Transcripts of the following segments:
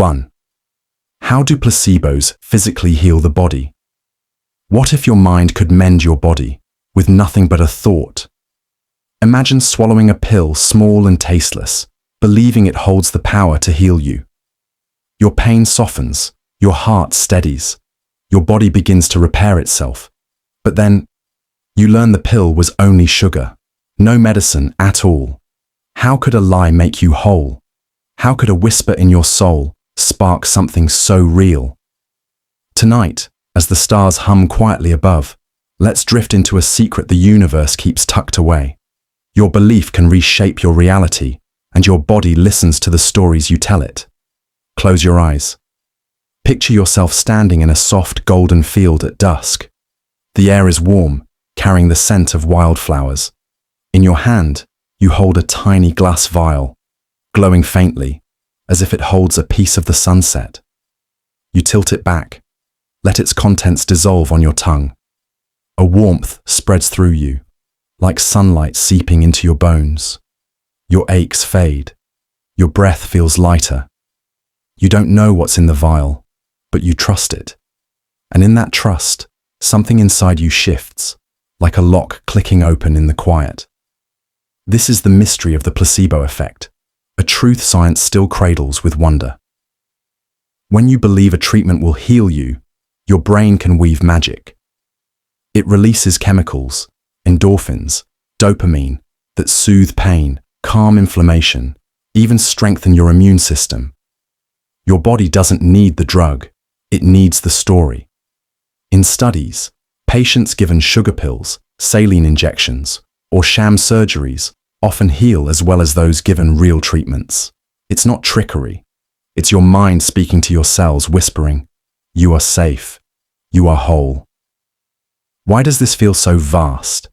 1. How do placebos physically heal the body? What if your mind could mend your body with nothing but a thought? Imagine swallowing a pill small and tasteless, believing it holds the power to heal you. Your pain softens, your heart steadies, your body begins to repair itself. But then, you learn the pill was only sugar, no medicine at all. How could a lie make you whole? How could a whisper in your soul spark something so real? Tonight, as the stars hum quietly above, let's drift into a secret the universe keeps tucked away. Your belief can reshape your reality, and your body listens to the stories you tell it. Close your eyes. Picture yourself standing in a soft golden field at dusk. The air is warm, carrying the scent of wildflowers. In your hand, you hold a tiny glass vial, glowing faintly, as if it holds a piece of the sunset. You tilt it back, let its contents dissolve on your tongue. A warmth spreads through you, like sunlight seeping into your bones. Your aches fade. Your breath feels lighter. You don't know what's in the vial, but you trust it. And in that trust, something inside you shifts, like a lock clicking open in the quiet. This is the mystery of the placebo effect, a truth science still cradles with wonder. When you believe a treatment will heal you, your brain can weave magic. It releases chemicals, endorphins, dopamine, that soothe pain, calm inflammation, even strengthen your immune system. Your body doesn't need the drug, it needs the story. In studies, patients given sugar pills, saline injections, or sham surgeries often heal as well as those given real treatments. It's not trickery. It's your mind speaking to your cells, whispering, "You are safe. You are whole." Why does this feel so vast?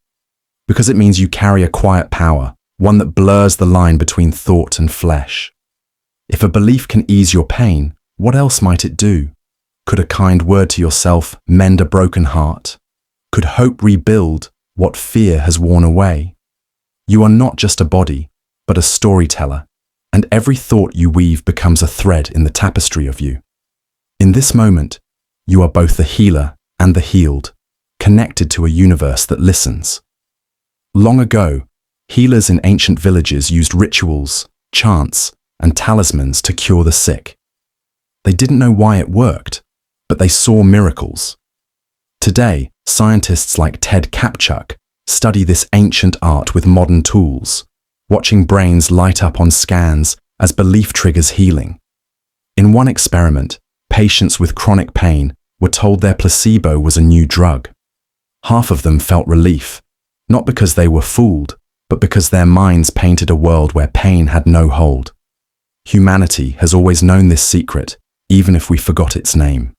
Because it means you carry a quiet power, one that blurs the line between thought and flesh. If a belief can ease your pain, what else might it do? Could a kind word to yourself mend a broken heart? Could hope rebuild what fear has worn away? You are not just a body, but a storyteller, and every thought you weave becomes a thread in the tapestry of you. In this moment, you are both the healer and the healed, connected to a universe that listens. Long ago, healers in ancient villages used rituals, chants, and talismans to cure the sick. They didn't know why it worked, but they saw miracles. Today, scientists like Ted Kapchuk study this ancient art with modern tools, watching brains light up on scans as belief triggers healing. In one experiment, patients with chronic pain were told their placebo was a new drug. Half of them felt relief, not because they were fooled, but because their minds painted a world where pain had no hold. Humanity has always known this secret, even if we forgot its name.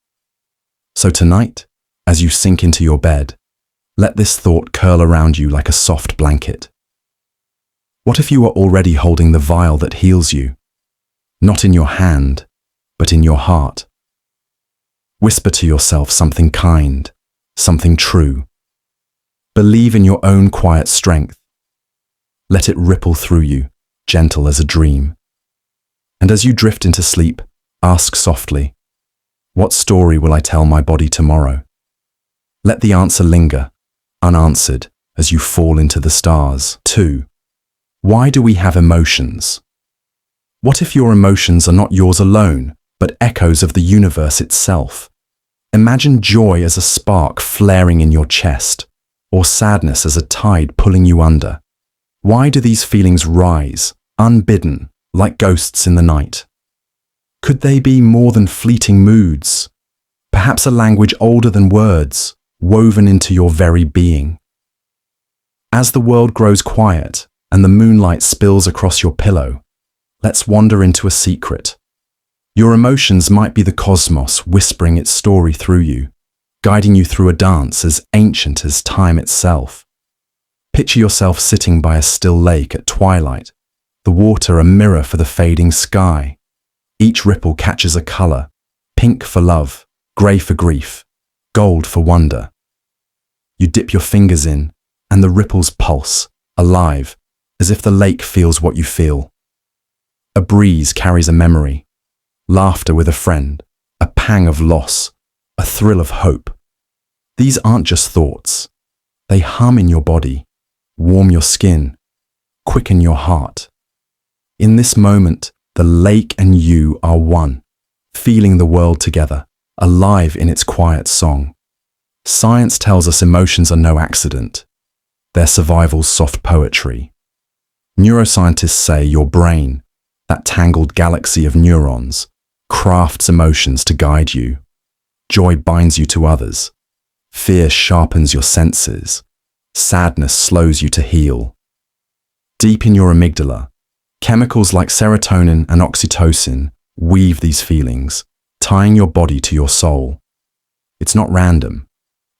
So tonight, as you sink into your bed, let this thought curl around you like a soft blanket. What if you are already holding the vial that heals you? Not in your hand, but in your heart. Whisper to yourself something kind, something true. Believe in your own quiet strength. Let it ripple through you, gentle as a dream. And as you drift into sleep, ask softly, "What story will I tell my body tomorrow?" Let the answer linger, unanswered, as you fall into the stars. 2. Why do we have emotions? What if your emotions are not yours alone, but echoes of the universe itself? Imagine joy as a spark flaring in your chest, or sadness as a tide pulling you under. Why do these feelings rise, unbidden, like ghosts in the night? Could they be more than fleeting moods? Perhaps a language older than words, woven into your very being. As the world grows quiet and the moonlight spills across your pillow, let's wander into a secret. Your emotions might be the cosmos whispering its story through you, guiding you through a dance as ancient as time itself. Picture yourself sitting by a still lake at twilight, the water a mirror for the fading sky. Each ripple catches a color, pink for love, gray for grief, gold for wonder. You dip your fingers in, and the ripples pulse, alive, as if the lake feels what you feel. A breeze carries a memory, laughter with a friend, a pang of loss, a thrill of hope. These aren't just thoughts. They hum in your body, warm your skin, quicken your heart. In this moment, the lake and you are one, feeling the world together, alive in its quiet song. Science tells us emotions are no accident. They're survival's soft poetry. Neuroscientists say your brain, that tangled galaxy of neurons, crafts emotions to guide you. Joy binds you to others. Fear sharpens your senses. Sadness slows you to heal. Deep in your amygdala, chemicals like serotonin and oxytocin weave these feelings, tying your body to your soul. It's not random.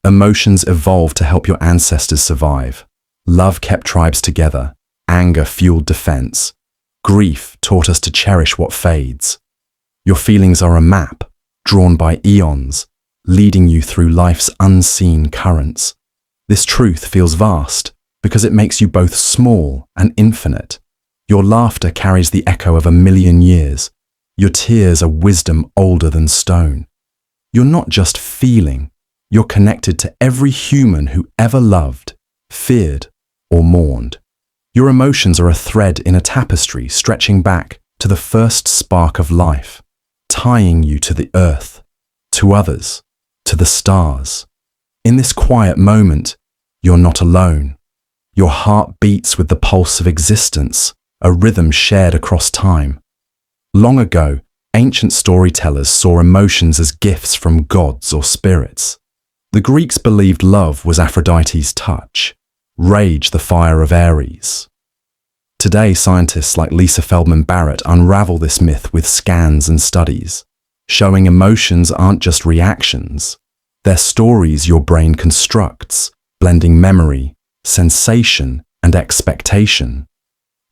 Emotions evolved to help your ancestors survive. Love kept tribes together. Anger fueled defense. Grief taught us to cherish what fades. Your feelings are a map, drawn by eons, leading you through life's unseen currents. This truth feels vast because it makes you both small and infinite. Your laughter carries the echo of 1,000,000 years. Your tears are wisdom older than stone. You're not just feeling, you're connected to every human who ever loved, feared, or mourned. Your emotions are a thread in a tapestry stretching back to the first spark of life, tying you to the earth, to others, to the stars. In this quiet moment, you're not alone. Your heart beats with the pulse of existence, a rhythm shared across time. Long ago, ancient storytellers saw emotions as gifts from gods or spirits. The Greeks believed love was Aphrodite's touch, rage the fire of Ares. Today, scientists like Lisa Feldman Barrett unravel this myth with scans and studies, showing emotions aren't just reactions. They're stories your brain constructs, blending memory, sensation, and expectation.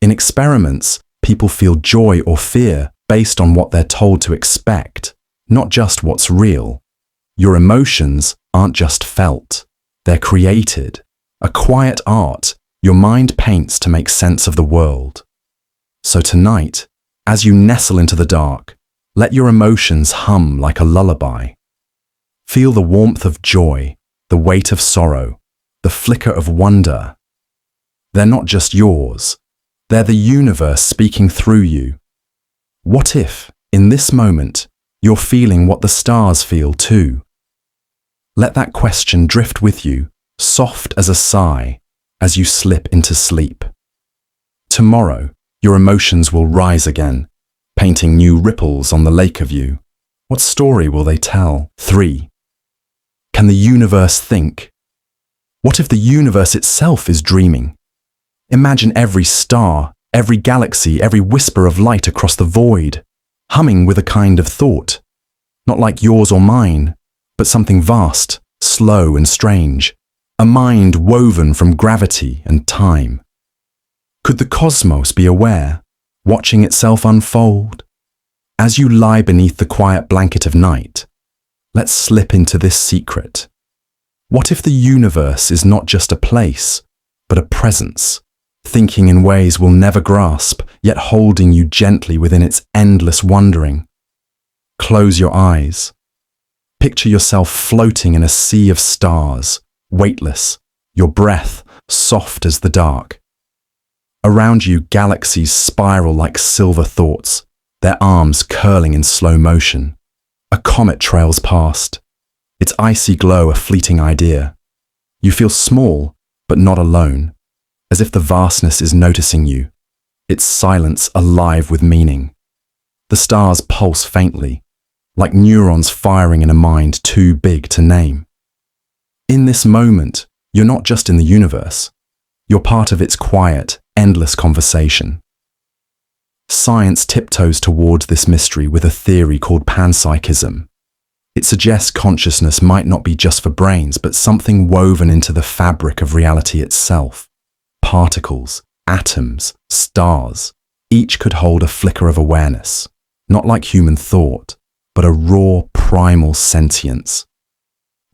In experiments, people feel joy or fear based on what they're told to expect, not just what's real. Your emotions aren't just felt, they're created. A quiet art your mind paints to make sense of the world. So tonight, as you nestle into the dark, let your emotions hum like a lullaby. Feel the warmth of joy, the weight of sorrow, the flicker of wonder. They're not just yours, they're the universe speaking through you. What if, in this moment, you're feeling what the stars feel too? Let that question drift with you, soft as a sigh, as you slip into sleep. Tomorrow, your emotions will rise again, painting new ripples on the lake of you. What story will they tell? 3. Can the universe think? What if the universe itself is dreaming? Imagine every star, every galaxy, every whisper of light across the void, humming with a kind of thought. Not like yours or mine, but something vast, slow and strange. A mind woven from gravity and time. Could the cosmos be aware, watching itself unfold? As you lie beneath the quiet blanket of night, let's slip into this secret. What if the universe is not just a place, but a presence, thinking in ways we'll never grasp, yet holding you gently within its endless wondering? Close your eyes. Picture yourself floating in a sea of stars, weightless, your breath soft as the dark. Around you, galaxies spiral like silver thoughts, their arms curling in slow motion. A comet trails past, its icy glow a fleeting idea. You feel small, but not alone, as if the vastness is noticing you, its silence alive with meaning. The stars pulse faintly, like neurons firing in a mind too big to name. In this moment, you're not just in the universe, you're part of its quiet, endless conversation. Science tiptoes towards this mystery with a theory called panpsychism. It suggests consciousness might not be just for brains, but something woven into the fabric of reality itself. Particles, atoms, stars, each could hold a flicker of awareness, not like human thought, but a raw, primal sentience.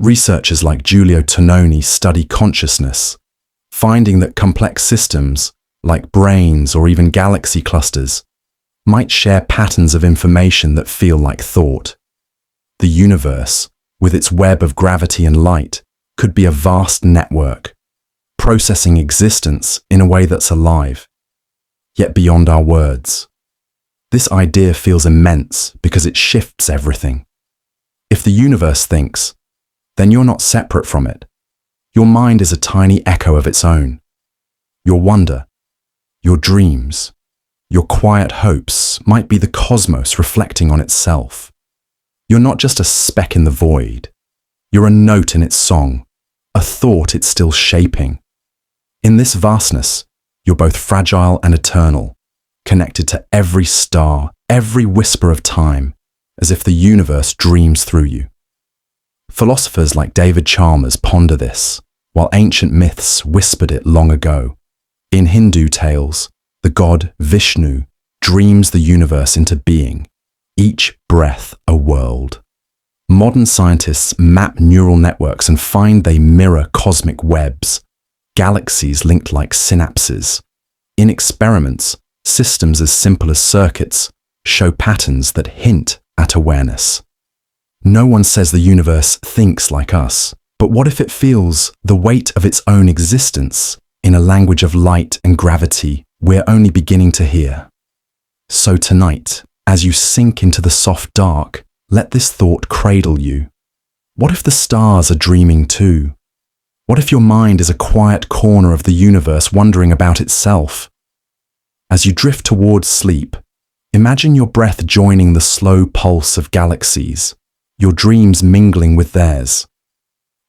Researchers like Giulio Tononi study consciousness, finding that complex systems, like brains or even galaxy clusters, might share patterns of information that feel like thought. The universe, with its web of gravity and light, could be a vast network, processing existence in a way that's alive, yet beyond our words. This idea feels immense because it shifts everything. If the universe thinks, then you're not separate from it. Your mind is a tiny echo of its own. Your wonder, your dreams, your quiet hopes might be the cosmos reflecting on itself. You're not just a speck in the void. You're a note in its song, a thought it's still shaping. In this vastness, you're both fragile and eternal, connected to every star, every whisper of time, as if the universe dreams through you. Philosophers like David Chalmers ponder this, while ancient myths whispered it long ago. In Hindu tales, the god Vishnu dreams the universe into being, each breath a world. Modern scientists map neural networks and find they mirror cosmic webs, galaxies linked like synapses. In experiments, systems as simple as circuits show patterns that hint at awareness. No one says the universe thinks like us, but what if it feels the weight of its own existence in a language of light and gravity we're only beginning to hear? So tonight, as you sink into the soft dark, let this thought cradle you. What if the stars are dreaming too? What if your mind is a quiet corner of the universe wondering about itself? As you drift towards sleep, imagine your breath joining the slow pulse of galaxies, your dreams mingling with theirs.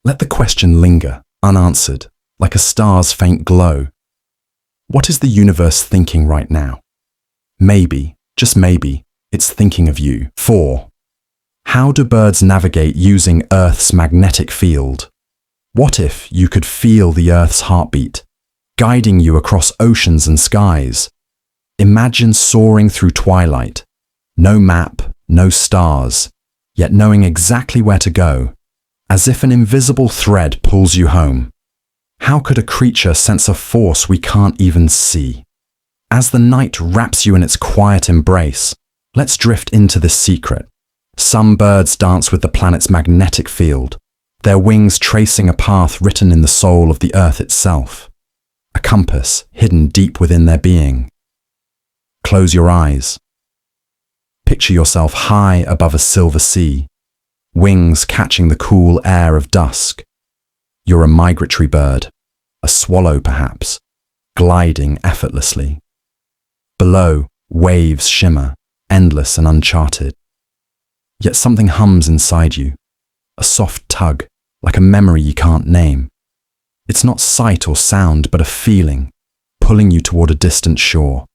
Let the question linger, unanswered, like a star's faint glow. What is the universe thinking right now? Maybe, just maybe, it's thinking of you. 4. How do birds navigate using Earth's magnetic field? What if you could feel the Earth's heartbeat, guiding you across oceans and skies? Imagine soaring through twilight, no map, no stars, yet knowing exactly where to go, as if an invisible thread pulls you home. How could a creature sense a force we can't even see? As the night wraps you in its quiet embrace, let's drift into this secret. Some birds dance with the planet's magnetic field, their wings tracing a path written in the soul of the Earth itself, a compass hidden deep within their being. Close your eyes. Picture yourself high above a silver sea, wings catching the cool air of dusk. You're a migratory bird, a swallow perhaps, gliding effortlessly. Below, waves shimmer, endless and uncharted. Yet something hums inside you, a soft tug, like a memory you can't name. It's not sight or sound, but a feeling, pulling you toward a distant shore.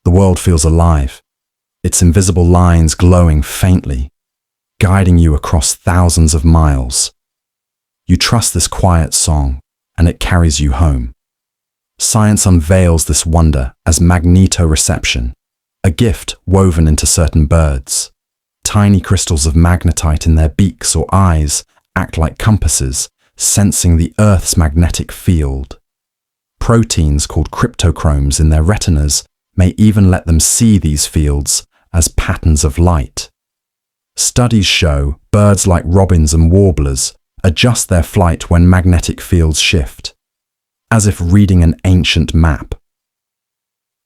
The world feels alive, its invisible lines glowing faintly, guiding you across thousands of miles. You trust this quiet song, and it carries you home. Science unveils this wonder as magnetoreception, a gift woven into certain birds. Tiny crystals of magnetite in their beaks or eyes act like compasses, sensing the Earth's magnetic field. Proteins called cryptochromes in their retinas may even let them see these fields as patterns of light. Studies show birds like robins and warblers adjust their flight when magnetic fields shift, as if reading an ancient map.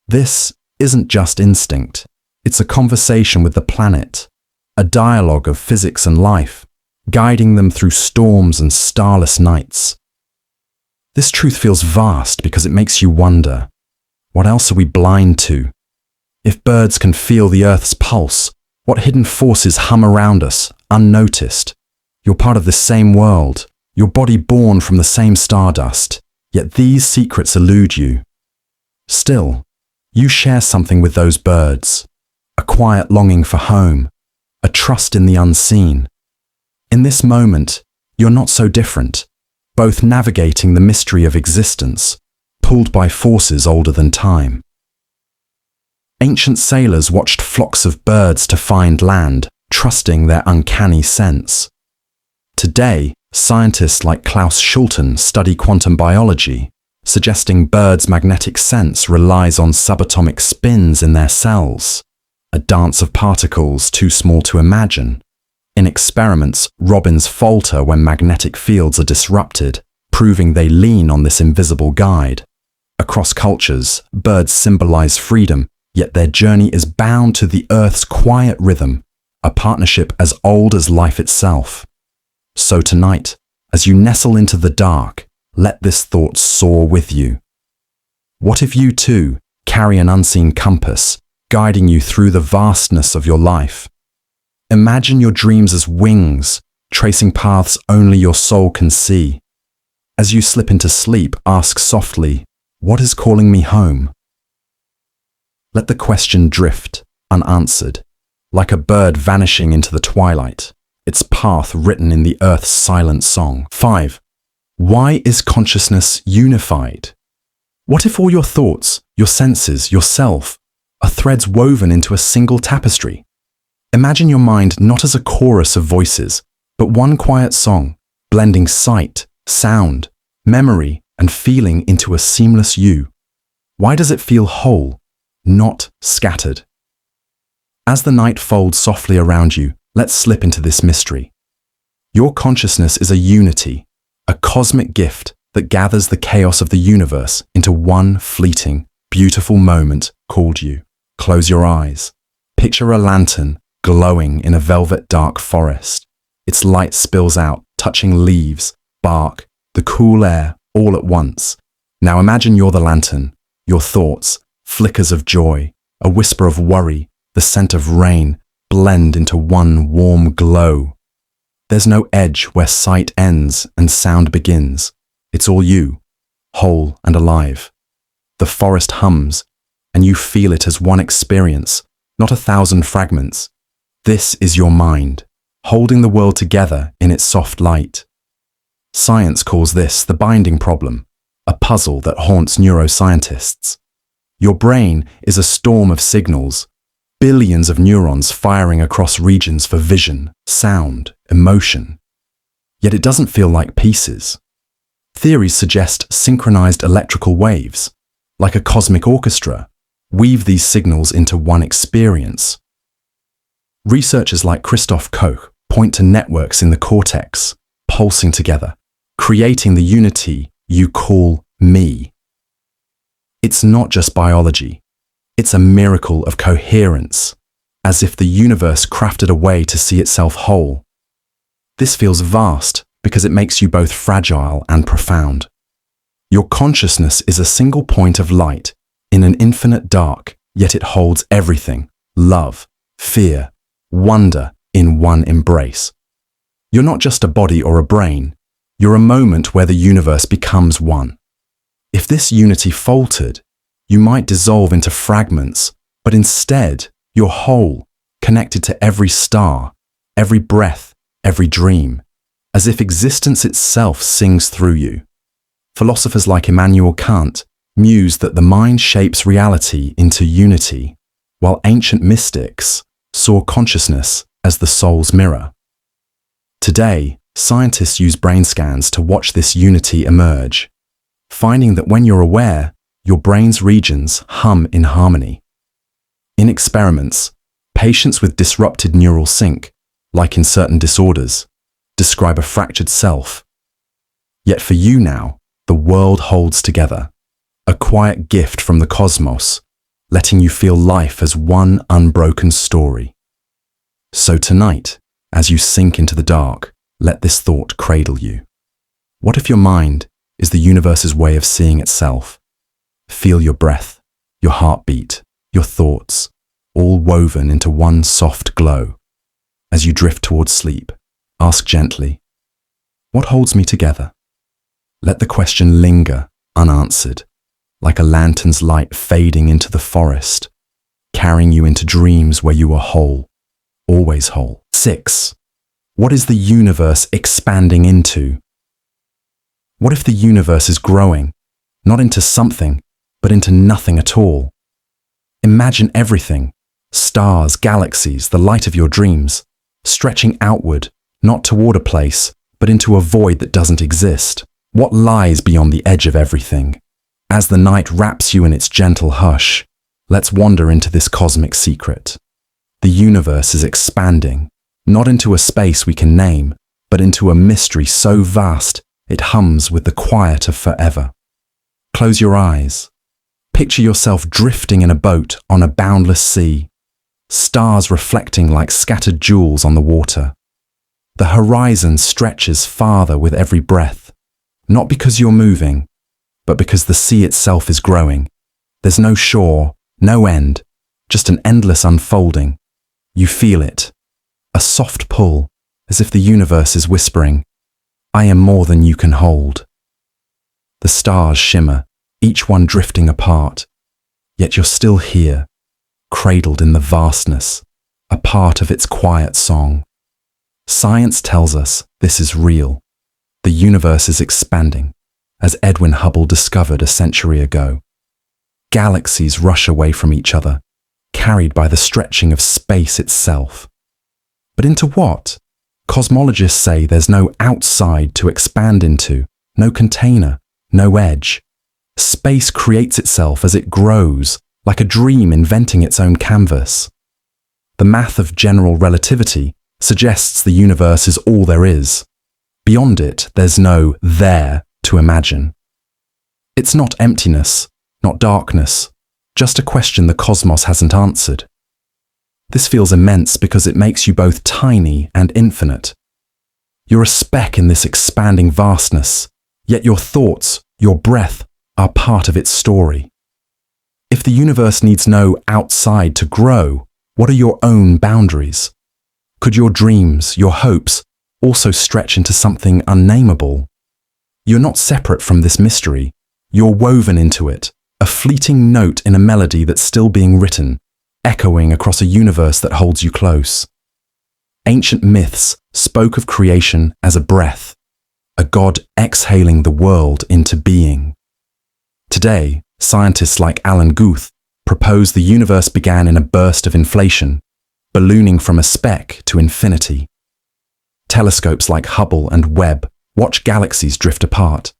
This isn't just instinct, it's a conversation with the planet, a dialogue of physics and life, guiding them through storms and starless nights. This truth feels vast because it makes you wonder, what else are we blind to? If birds can feel the Earth's pulse, what hidden forces hum around us, unnoticed? You're part of the same world, your body born from the same stardust, yet these secrets elude you. Still, you share something with those birds, a quiet longing for home, a trust in the unseen. In this moment, you're not so different, both navigating the mystery of existence, pulled by forces older than time. Ancient sailors watched flocks of birds to find land, trusting their uncanny sense. Today, scientists like Klaus Schulten study quantum biology, suggesting birds' magnetic sense relies on subatomic spins in their cells. a dance of particles too small to imagine. In experiments, robins falter when magnetic fields are disrupted, proving they lean on this invisible guide. Across cultures, birds symbolize freedom, yet their journey is bound to the Earth's quiet rhythm, a partnership as old as life itself. So tonight, as you nestle into the dark, let this thought soar with you. What if you too carry an unseen compass, guiding you through the vastness of your life? Imagine your dreams as wings, tracing paths only your soul can see. As you slip into sleep, ask softly, "What is calling me home?" Let the question drift, unanswered, like a bird vanishing into the twilight, its path written in the earth's silent song. 5. Why is consciousness unified? What if all your thoughts, your senses, yourself, are threads woven into a single tapestry? Imagine your mind not as a chorus of voices, but one quiet song, blending sight, sound, memory, and feeling into a seamless you. Why does it feel whole, not scattered? As the night folds softly around you, let's slip into this mystery. Your consciousness is a unity, a cosmic gift that gathers the chaos of the universe into one fleeting, beautiful moment called you. Close your eyes. Picture a lantern glowing in a velvet dark forest. Its light spills out, touching leaves, bark, the cool air, all at once. Now imagine you're the lantern, your thoughts, flickers of joy, a whisper of worry, the scent of rain, blend into one warm glow. There's no edge where sight ends and sound begins. It's all you, whole and alive. The forest hums, and you feel it as one experience, not 1,000 fragments. This is your mind, holding the world together in its soft light. Science calls this the binding problem, a puzzle that haunts neuroscientists. Your brain is a storm of signals, billions of neurons firing across regions for vision, sound, emotion. Yet it doesn't feel like pieces. Theories suggest synchronized electrical waves, like a cosmic orchestra, weave these signals into one experience. Researchers like Christoph Koch point to networks in the cortex, pulsing together, creating the unity you call me. It's not just biology. It's a miracle of coherence, as if the universe crafted a way to see itself whole. This feels vast because it makes you both fragile and profound. Your consciousness is a single point of light in an infinite dark, yet it holds everything: love, fear, wonder in one embrace. You're not just a body or a brain. You're a moment where the universe becomes one. If this unity faltered, you might dissolve into fragments, but instead, you're whole, connected to every star, every breath, every dream, as if existence itself sings through you. Philosophers like Immanuel Kant muse that the mind shapes reality into unity, while ancient mystics saw consciousness as the soul's mirror. Today, scientists use brain scans to watch this unity emerge, finding that when you're aware, your brain's regions hum in harmony. In experiments, patients with disrupted neural sync, like in certain disorders, describe a fractured self. Yet for you now, the world holds together, a quiet gift from the cosmos, letting you feel life as one unbroken story. So tonight, as you sink into the dark, let this thought cradle you. What if your mind is the universe's way of seeing itself? Feel your breath, your heartbeat, your thoughts, all woven into one soft glow. As you drift towards sleep, ask gently, "What holds me together?" Let the question linger unanswered, like a lantern's light fading into the forest, carrying you into dreams where you are whole, always whole. 6. What is the universe expanding into? What if the universe is growing, not into something, but into nothing at all? Imagine everything, stars, galaxies, the light of your dreams, stretching outward, not toward a place, but into a void that doesn't exist. What lies beyond the edge of everything? As the night wraps you in its gentle hush, let's wander into this cosmic secret. The universe is expanding, not into a space we can name, but into a mystery so vast it hums with the quiet of forever. Close your eyes. Picture yourself drifting in a boat on a boundless sea, stars reflecting like scattered jewels on the water. The horizon stretches farther with every breath, not because you're moving, but because the sea itself is growing. There's no shore, no end, just an endless unfolding. You feel it, a soft pull, as if the universe is whispering, "I am more than you can hold." The stars shimmer, each one drifting apart, yet you're still here, cradled in the vastness, a part of its quiet song. Science tells us this is real. The universe is expanding, as Edwin Hubble discovered a century ago. Galaxies rush away from each other, carried by the stretching of space itself. But into what? Cosmologists say there's no outside to expand into, no container, no edge. Space creates itself as it grows, like a dream inventing its own canvas. The math of general relativity suggests the universe is all there is. Beyond it, there's no there to imagine. It's not emptiness, not darkness, just a question the cosmos hasn't answered. This feels immense because it makes you both tiny and infinite. You're a speck in this expanding vastness, yet your thoughts, your breath, are part of its story. If the universe needs no outside to grow, what are your own boundaries? Could your dreams, your hopes, also stretch into something unnameable? You're not separate from this mystery. You're woven into it, a fleeting note in a melody that's still being written, echoing across a universe that holds you close. Ancient myths spoke of creation as a breath, a god exhaling the world into being. Today, scientists like Alan Guth propose the universe began in a burst of inflation, ballooning from a speck to infinity. Telescopes like Hubble and Webb watch galaxies drift apart,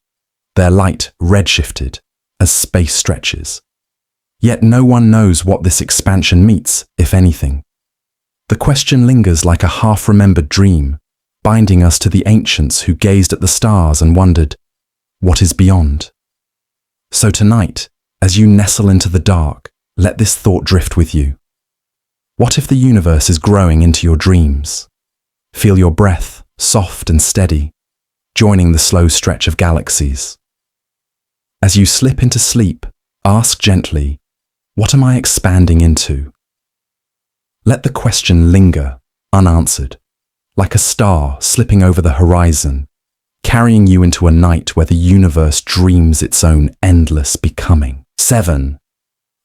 their light redshifted as space stretches. Yet no one knows what this expansion meets, if anything. The question lingers like a half-remembered dream, binding us to the ancients who gazed at the stars and wondered, what is beyond? So tonight, as you nestle into the dark, let this thought drift with you. What if the universe is growing into your dreams? Feel your breath, soft and steady, joining the slow stretch of galaxies. As you slip into sleep, ask gently, what am I expanding into? Let the question linger, unanswered, like a star slipping over the horizon, carrying you into a night where the universe dreams its own endless becoming. 7.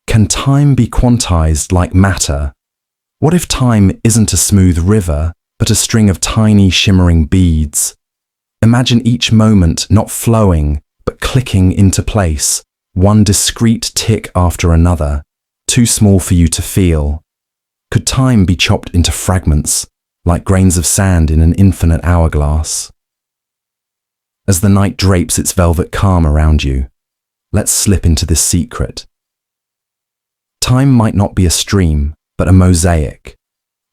Can time be quantized like matter? What if time isn't a smooth river, but a string of tiny shimmering beads? Imagine each moment not flowing, but clicking into place, one discrete tick after another, too small for you to feel. Could time be chopped into fragments, like grains of sand in an infinite hourglass? As the night drapes its velvet calm around you, let's slip into this secret. Time might not be a stream, but a mosaic.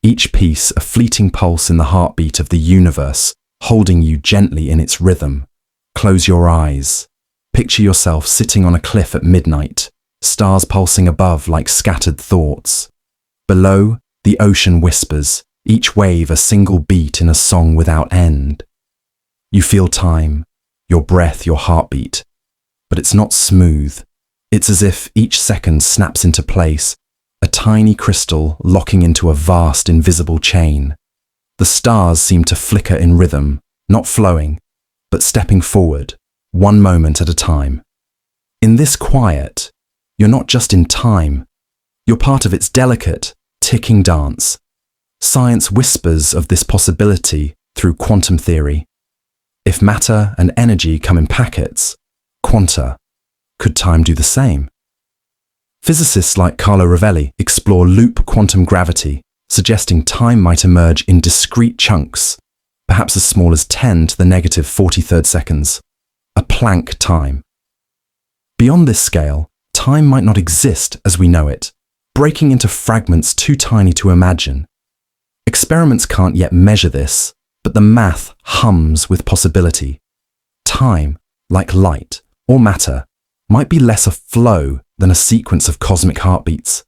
Each piece a fleeting pulse in the heartbeat of the universe, holding you gently in its rhythm. Close your eyes. Picture yourself sitting on a cliff at midnight, stars pulsing above like scattered thoughts. Below, the ocean whispers, each wave a single beat in a song without end. You feel time, your breath, your heartbeat, but it's not smooth. It's as if each second snaps into place, a tiny crystal locking into a vast invisible chain. The stars seem to flicker in rhythm, not flowing, but stepping forward, one moment at a time. In this quiet, you're not just in time, you're part of its delicate, ticking dance. Science whispers of this possibility through quantum theory. If matter and energy come in packets, quanta, could time do the same? Physicists like Carlo Rovelli explore loop quantum gravity, suggesting time might emerge in discrete chunks, perhaps as small as 10 to the negative 43rd seconds, a Planck time. Beyond this scale, time might not exist as we know it, breaking into fragments too tiny to imagine. Experiments can't yet measure this, but the math hums with possibility. Time, like light or matter, might be less a flow than a sequence of cosmic heartbeats.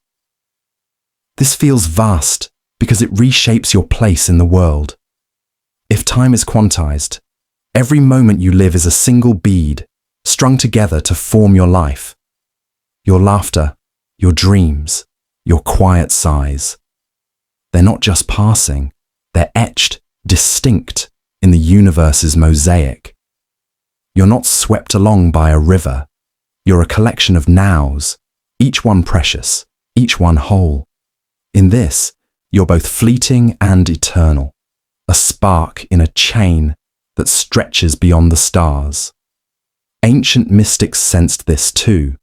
This feels vast because it reshapes your place in the world. If time is quantized, every moment you live is a single bead strung together to form your life. Your laughter, your dreams, your quiet sighs. They're not just passing, they're etched, distinct in the universe's mosaic. You're not swept along by a river. You're a collection of nows, each one precious, each one whole. In this, you're both fleeting and eternal, a spark in a chain that stretches beyond the stars. Ancient mystics sensed this too.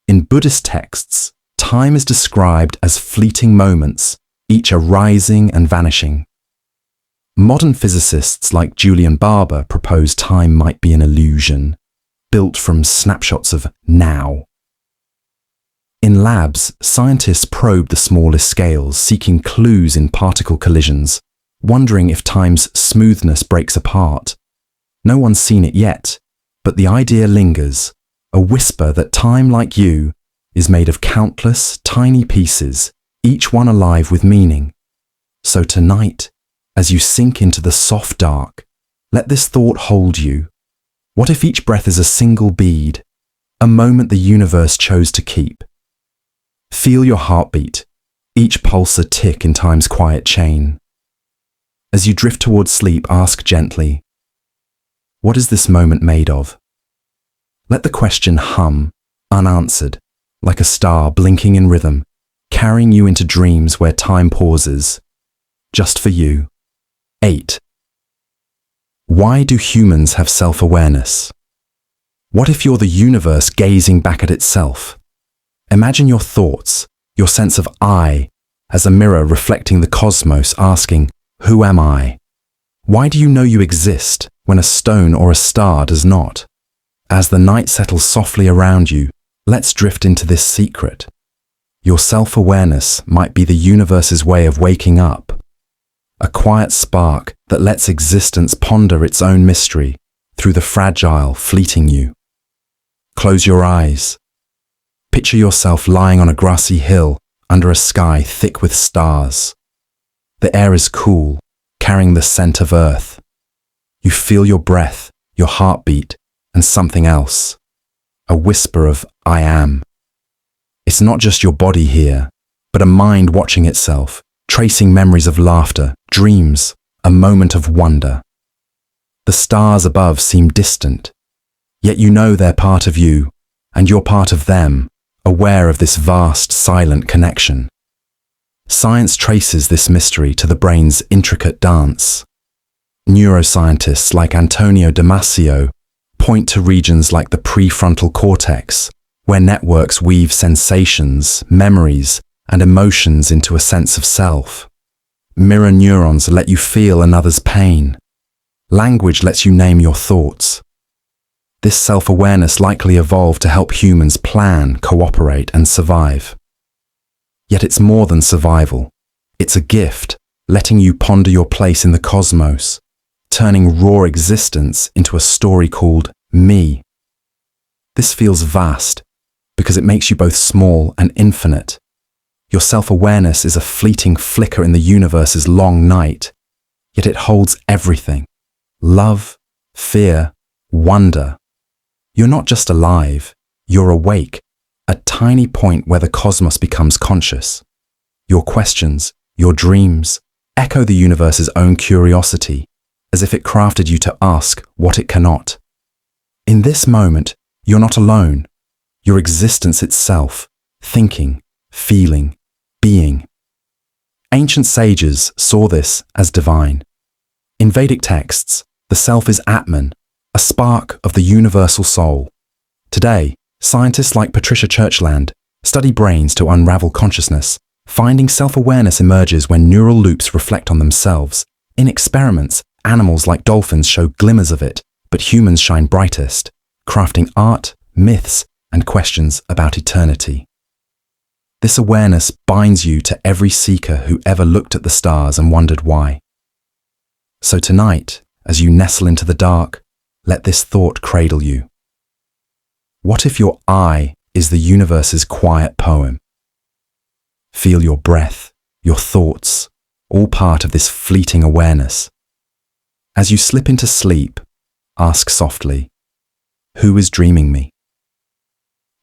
In Buddhist texts, time is described as fleeting moments, each arising and vanishing. Modern physicists like Julian Barber propose time might be an illusion, built from snapshots of now. In labs, scientists probe the smallest scales, seeking clues in particle collisions, wondering if time's smoothness breaks apart. No one's seen it yet, but the idea lingers, a whisper that time, like you, is made of countless tiny pieces, each one alive with meaning. So tonight, as you sink into the soft dark, let this thought hold you. What if each breath is a single bead, a moment the universe chose to keep? Feel your heartbeat, each pulse a tick in time's quiet chain. As you drift towards sleep, ask gently, what is this moment made of? Let the question hum, unanswered, like a star blinking in rhythm, carrying you into dreams where time pauses, just for you. 8. Why do humans have self-awareness? What if you're the universe gazing back at itself? Imagine your thoughts, your sense of I, as a mirror reflecting the cosmos, asking, who am I? Why do you know you exist when a stone or a star does not? As the night settles softly around you, let's drift into this secret. Your self-awareness might be the universe's way of waking up. A quiet spark that lets existence ponder its own mystery through the fragile, fleeting you. Close your eyes. Picture yourself lying on a grassy hill under a sky thick with stars. The air is cool, carrying the scent of earth. You feel your breath, your heartbeat, and something else. A whisper of I am. It's not just your body here, but a mind watching itself, tracing memories of laughter, dreams, a moment of wonder. The stars above seem distant, yet you know they're part of you, and you're part of them, aware of this vast, silent connection. Science traces this mystery to the brain's intricate dance. Neuroscientists like Antonio Damasio point to regions like the prefrontal cortex, where networks weave sensations, memories, and emotions into a sense of self. Mirror neurons let you feel another's pain. Language lets you name your thoughts. This self-awareness likely evolved to help humans plan, cooperate, and survive. Yet it's more than survival. It's a gift, letting you ponder your place in the cosmos, turning raw existence into a story called me. This feels vast, because it makes you both small and infinite. Your self-awareness is a fleeting flicker in the universe's long night, yet it holds everything. Love, fear, wonder. You're not just alive, you're awake, a tiny point where the cosmos becomes conscious. Your questions, your dreams, echo the universe's own curiosity, as if it crafted you to ask what it cannot. In this moment, you're not alone. Your existence itself, thinking, feeling, being. Ancient sages saw this as divine. In Vedic texts, the self is Atman, a spark of the universal soul. Today, scientists like Patricia Churchland study brains to unravel consciousness, finding self-awareness emerges when neural loops reflect on themselves. In experiments, animals like dolphins show glimmers of it, but humans shine brightest, crafting art, myths, and questions about eternity. This awareness binds you to every seeker who ever looked at the stars and wondered why. So tonight, as you nestle into the dark, let this thought cradle you. What if your I is the universe's quiet poem? Feel your breath, your thoughts, all part of this fleeting awareness. As you slip into sleep, ask softly, who is dreaming me?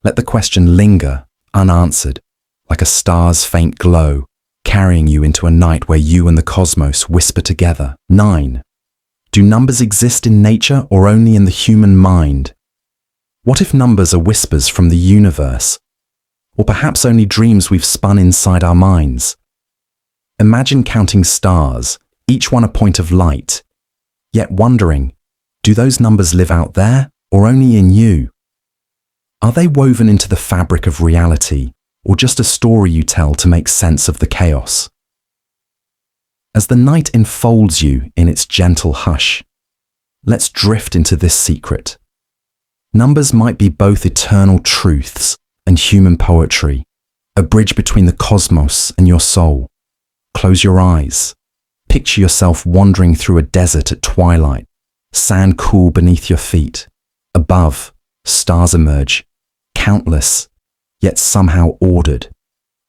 Let the question linger, unanswered, like a star's faint glow, carrying you into a night where you and the cosmos whisper together. 9. Do numbers exist in nature or only in the human mind? What if numbers are whispers from the universe? Or perhaps only dreams we've spun inside our minds? Imagine counting stars, each one a point of light, yet wondering, do those numbers live out there or only in you? Are they woven into the fabric of reality, or just a story you tell to make sense of the chaos? As the night enfolds you in its gentle hush, let's drift into this secret. Numbers might be both eternal truths and human poetry, a bridge between the cosmos and your soul. Close your eyes. Picture yourself wandering through a desert at twilight, sand cool beneath your feet. Above, stars emerge, countless, yet somehow ordered.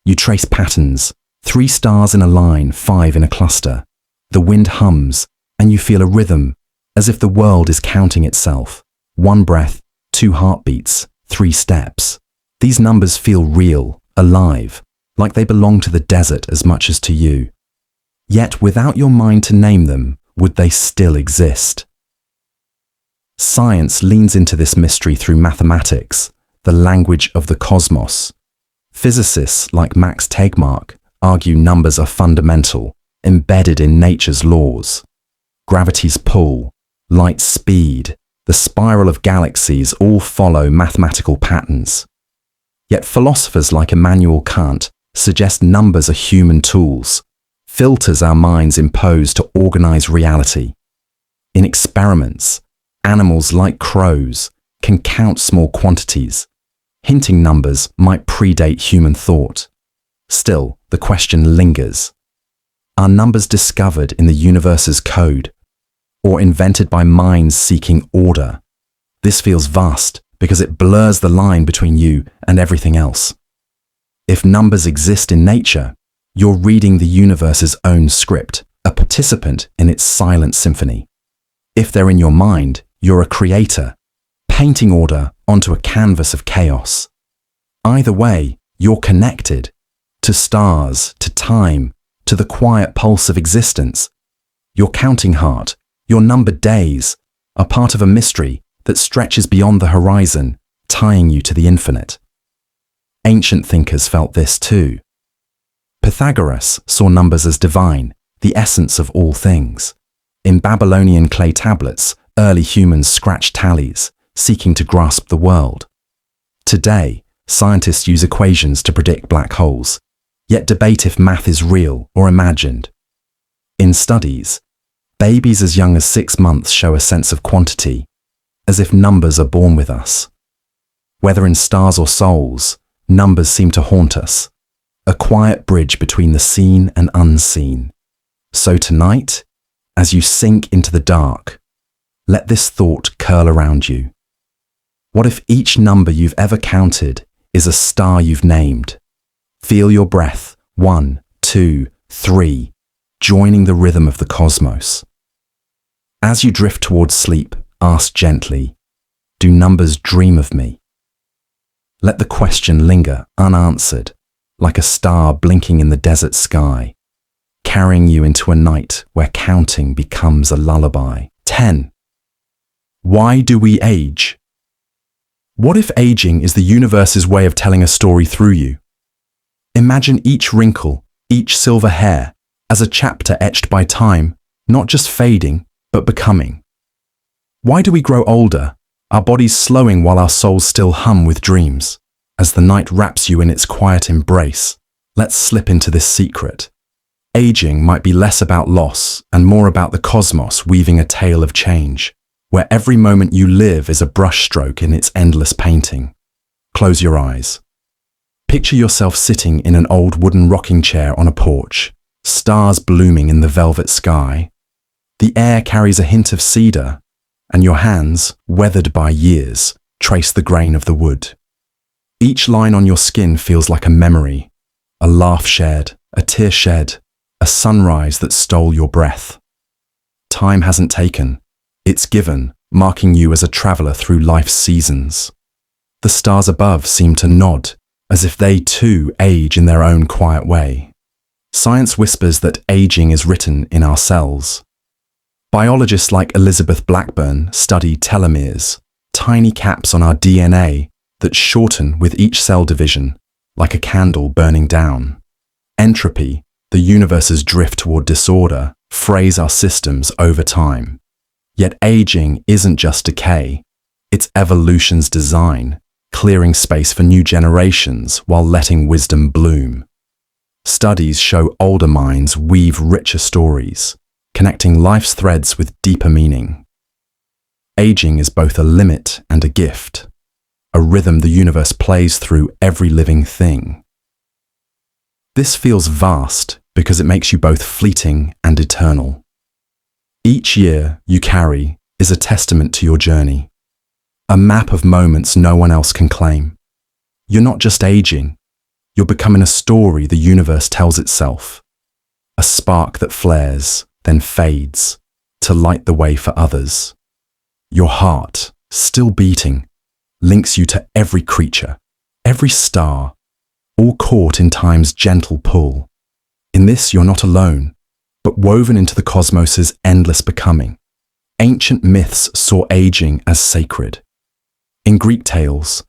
You trace patterns, 3 stars in a line, 5 in a cluster. The wind hums, and you feel a rhythm, as if the world is counting itself. 1 breath, 2 heartbeats, 3 steps. These numbers feel real, alive, like they belong to the desert as much as to you. Yet without your mind to name them, would they still exist? Science leans into this mystery through mathematics, the language of the cosmos. Physicists like Max Tegmark argue numbers are fundamental, embedded in nature's laws. Gravity's pull, light's speed, the spiral of galaxies all follow mathematical patterns. Yet philosophers like Immanuel Kant suggest numbers are human tools, filters our minds impose to organize reality. In experiments, animals like crows can count small quantities, hinting numbers might predate human thought. Still, the question lingers. Are numbers discovered in the universe's code, or invented by minds seeking order? This feels vast because it blurs the line between you and everything else. If numbers exist in nature, you're reading the universe's own script, a participant in its silent symphony. If they're in your mind, you're a creator, painting order onto a canvas of chaos. Either way, you're connected to stars, to time, to the quiet pulse of existence. Your counting heart, your numbered days, are part of a mystery that stretches beyond the horizon, tying you to the infinite. Ancient thinkers felt this too. Pythagoras saw numbers as divine, the essence of all things. In Babylonian clay tablets, early humans scratched tallies, seeking to grasp the world. Today, scientists use equations to predict black holes, yet debate if math is real or imagined. In studies, babies as young as 6 months show a sense of quantity, as if numbers are born with us. Whether in stars or souls, numbers seem to haunt us, a quiet bridge between the seen and unseen. So tonight, as you sink into the dark, let this thought curl around you. What if each number you've ever counted is a star you've named? Feel your breath, 1, 2, 3, joining the rhythm of the cosmos. As you drift towards sleep, ask gently, do numbers dream of me? Let the question linger unanswered, like a star blinking in the desert sky, carrying you into a night where counting becomes a lullaby. 10. Why do we age? What if aging is the universe's way of telling a story through you? Imagine each wrinkle, each silver hair, as a chapter etched by time, not just fading, but becoming. Why do we grow older, our bodies slowing while our souls still hum with dreams? As the night wraps you in its quiet embrace, let's slip into this secret. Aging might be less about loss and more about the cosmos weaving a tale of change, where every moment you live is a brushstroke in its endless painting. Close your eyes. Picture yourself sitting in an old wooden rocking chair on a porch, stars blooming in the velvet sky. The air carries a hint of cedar, and your hands, weathered by years, trace the grain of the wood. Each line on your skin feels like a memory, a laugh shared, a tear shed, a sunrise that stole your breath. Time hasn't taken, it's given, marking you as a traveler through life's seasons. The stars above seem to nod, as if they too age in their own quiet way. Science whispers that aging is written in our cells. Biologists like Elizabeth Blackburn study telomeres, tiny caps on our DNA that shorten with each cell division, like a candle burning down. Entropy, the universe's drift toward disorder, frays our systems over time. Yet aging isn't just decay, it's evolution's design, clearing space for new generations while letting wisdom bloom. Studies show older minds weave richer stories, connecting life's threads with deeper meaning. Aging is both a limit and a gift, a rhythm the universe plays through every living thing. This feels vast because it makes you both fleeting and eternal. Each year you carry is a testament to your journey, a map of moments no one else can claim. You're not just aging, you're becoming a story the universe tells itself, a spark that flares, then fades, to light the way for others. Your heart, still beating, links you to every creature, every star, all caught in time's gentle pull. In this you're not alone, but woven into the cosmos's endless becoming. Ancient myths saw aging as sacred. In Greek tales,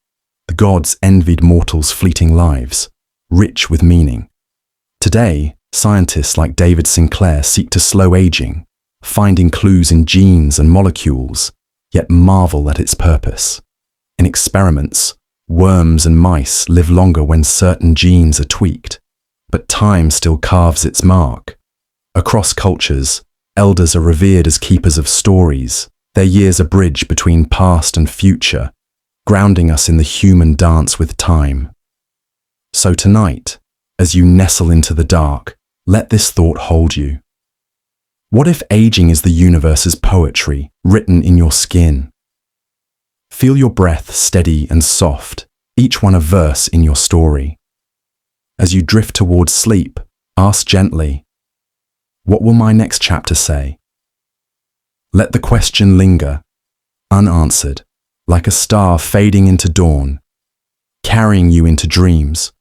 the gods envied mortals' fleeting lives, rich with meaning. Today, scientists like David Sinclair seek to slow aging, finding clues in genes and molecules, yet marvel at its purpose. In experiments, worms and mice live longer when certain genes are tweaked, but time still carves its mark. Across cultures, elders are revered as keepers of stories, their years a bridge between past and future, grounding us in the human dance with time. So tonight, as you nestle into the dark, let this thought hold you. What if aging is the universe's poetry, written in your skin? Feel your breath steady and soft, each one a verse in your story. As you drift towards sleep, ask gently, what will my next chapter say? Let the question linger, unanswered, like a star fading into dawn, carrying you into dreams,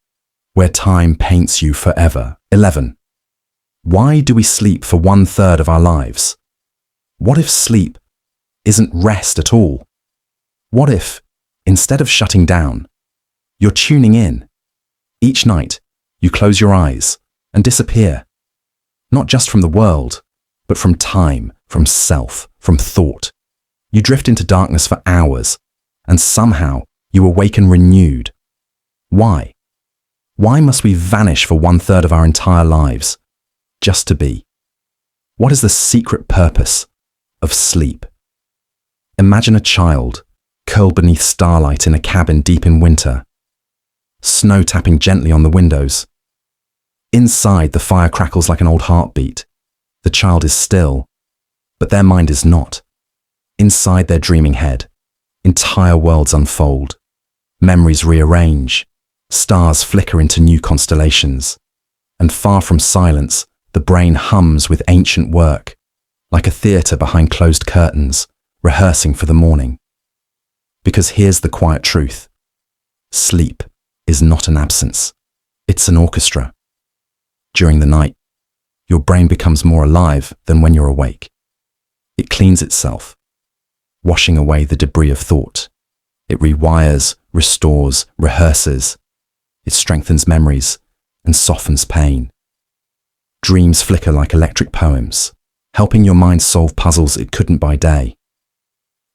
where time paints you forever. 11. Why do we sleep for 1/3 of our lives? What if sleep isn't rest at all? What if, instead of shutting down, you're tuning in? Each night, you close your eyes and disappear, not just from the world, but from time, from self, from thought. You drift into darkness for hours, and somehow you awaken renewed. Why? Why must we vanish for 1/3 of our entire lives, just to be? What is the secret purpose of sleep? Imagine a child curled beneath starlight in a cabin deep in winter, snow tapping gently on the windows. Inside, the fire crackles like an old heartbeat. The child is still, but their mind is not. Inside their dreaming head, entire worlds unfold. Memories rearrange, stars flicker into new constellations, and far from silence, the brain hums with ancient work, like a theatre behind closed curtains, rehearsing for the morning. Because here's the quiet truth. Sleep is not an absence, it's an orchestra. During the night, your brain becomes more alive than when you're awake. It cleans itself, washing away the debris of thought. It rewires, restores, rehearses. It strengthens memories and softens pain. Dreams flicker like electric poems, helping your mind solve puzzles it couldn't by day.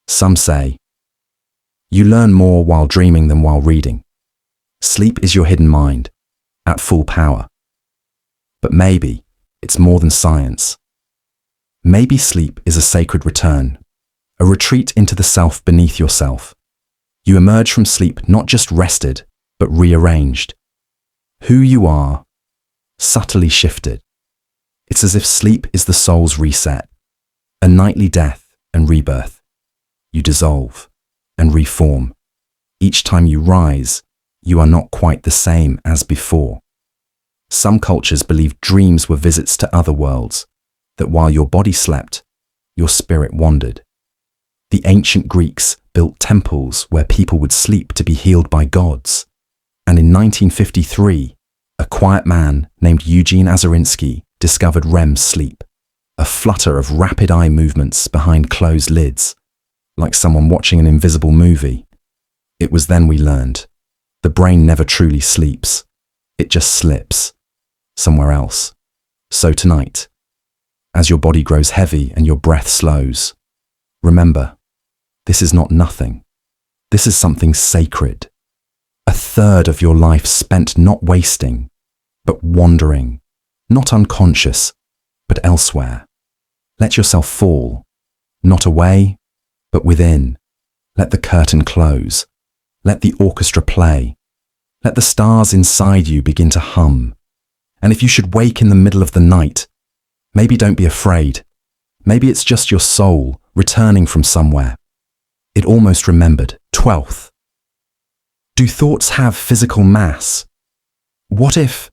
Some say, you learn more while dreaming than while reading. Sleep is your hidden mind, at full power. But maybe it's more than science. Maybe sleep is a sacred return, a retreat into the self beneath yourself. You emerge from sleep not just rested, but rearranged, Who you are, subtly shifted. It's as if sleep is the soul's reset, a nightly death and rebirth. You dissolve and reform. Each time you rise, you are not quite the same as before. Some cultures believe dreams were visits to other worlds, that while your body slept, your spirit wandered. The ancient Greeks built temples where people would sleep to be healed by gods. And in 1953, a quiet man named Eugene Azarinsky discovered REM sleep, a flutter of rapid eye movements behind closed lids, like someone watching an invisible movie. It was then we learned, the brain never truly sleeps, it just slips, somewhere else. So tonight, as your body grows heavy and your breath slows, remember, this is not nothing. This is something sacred. A third of your life spent not wasting, but wandering, not unconscious, but elsewhere. Let yourself fall, not away, but within. Let the curtain close. Let the orchestra play. Let the stars inside you begin to hum. And if you should wake in the middle of the night, maybe don't be afraid. Maybe it's just your soul returning from somewhere. It almost remembered. 12th. Do thoughts have physical mass? What if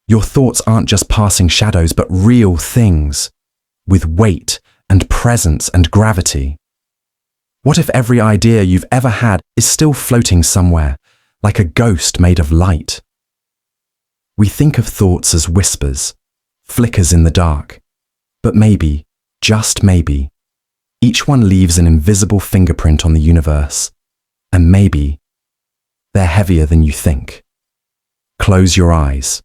your thoughts aren't just passing shadows, but real things, with weight and presence and gravity? What if every idea you've ever had is still floating somewhere, like a ghost made of light? We think of thoughts as whispers, flickers in the dark, but maybe, just maybe, each one leaves an invisible fingerprint on the universe, and maybe they're heavier than you think. Close your eyes.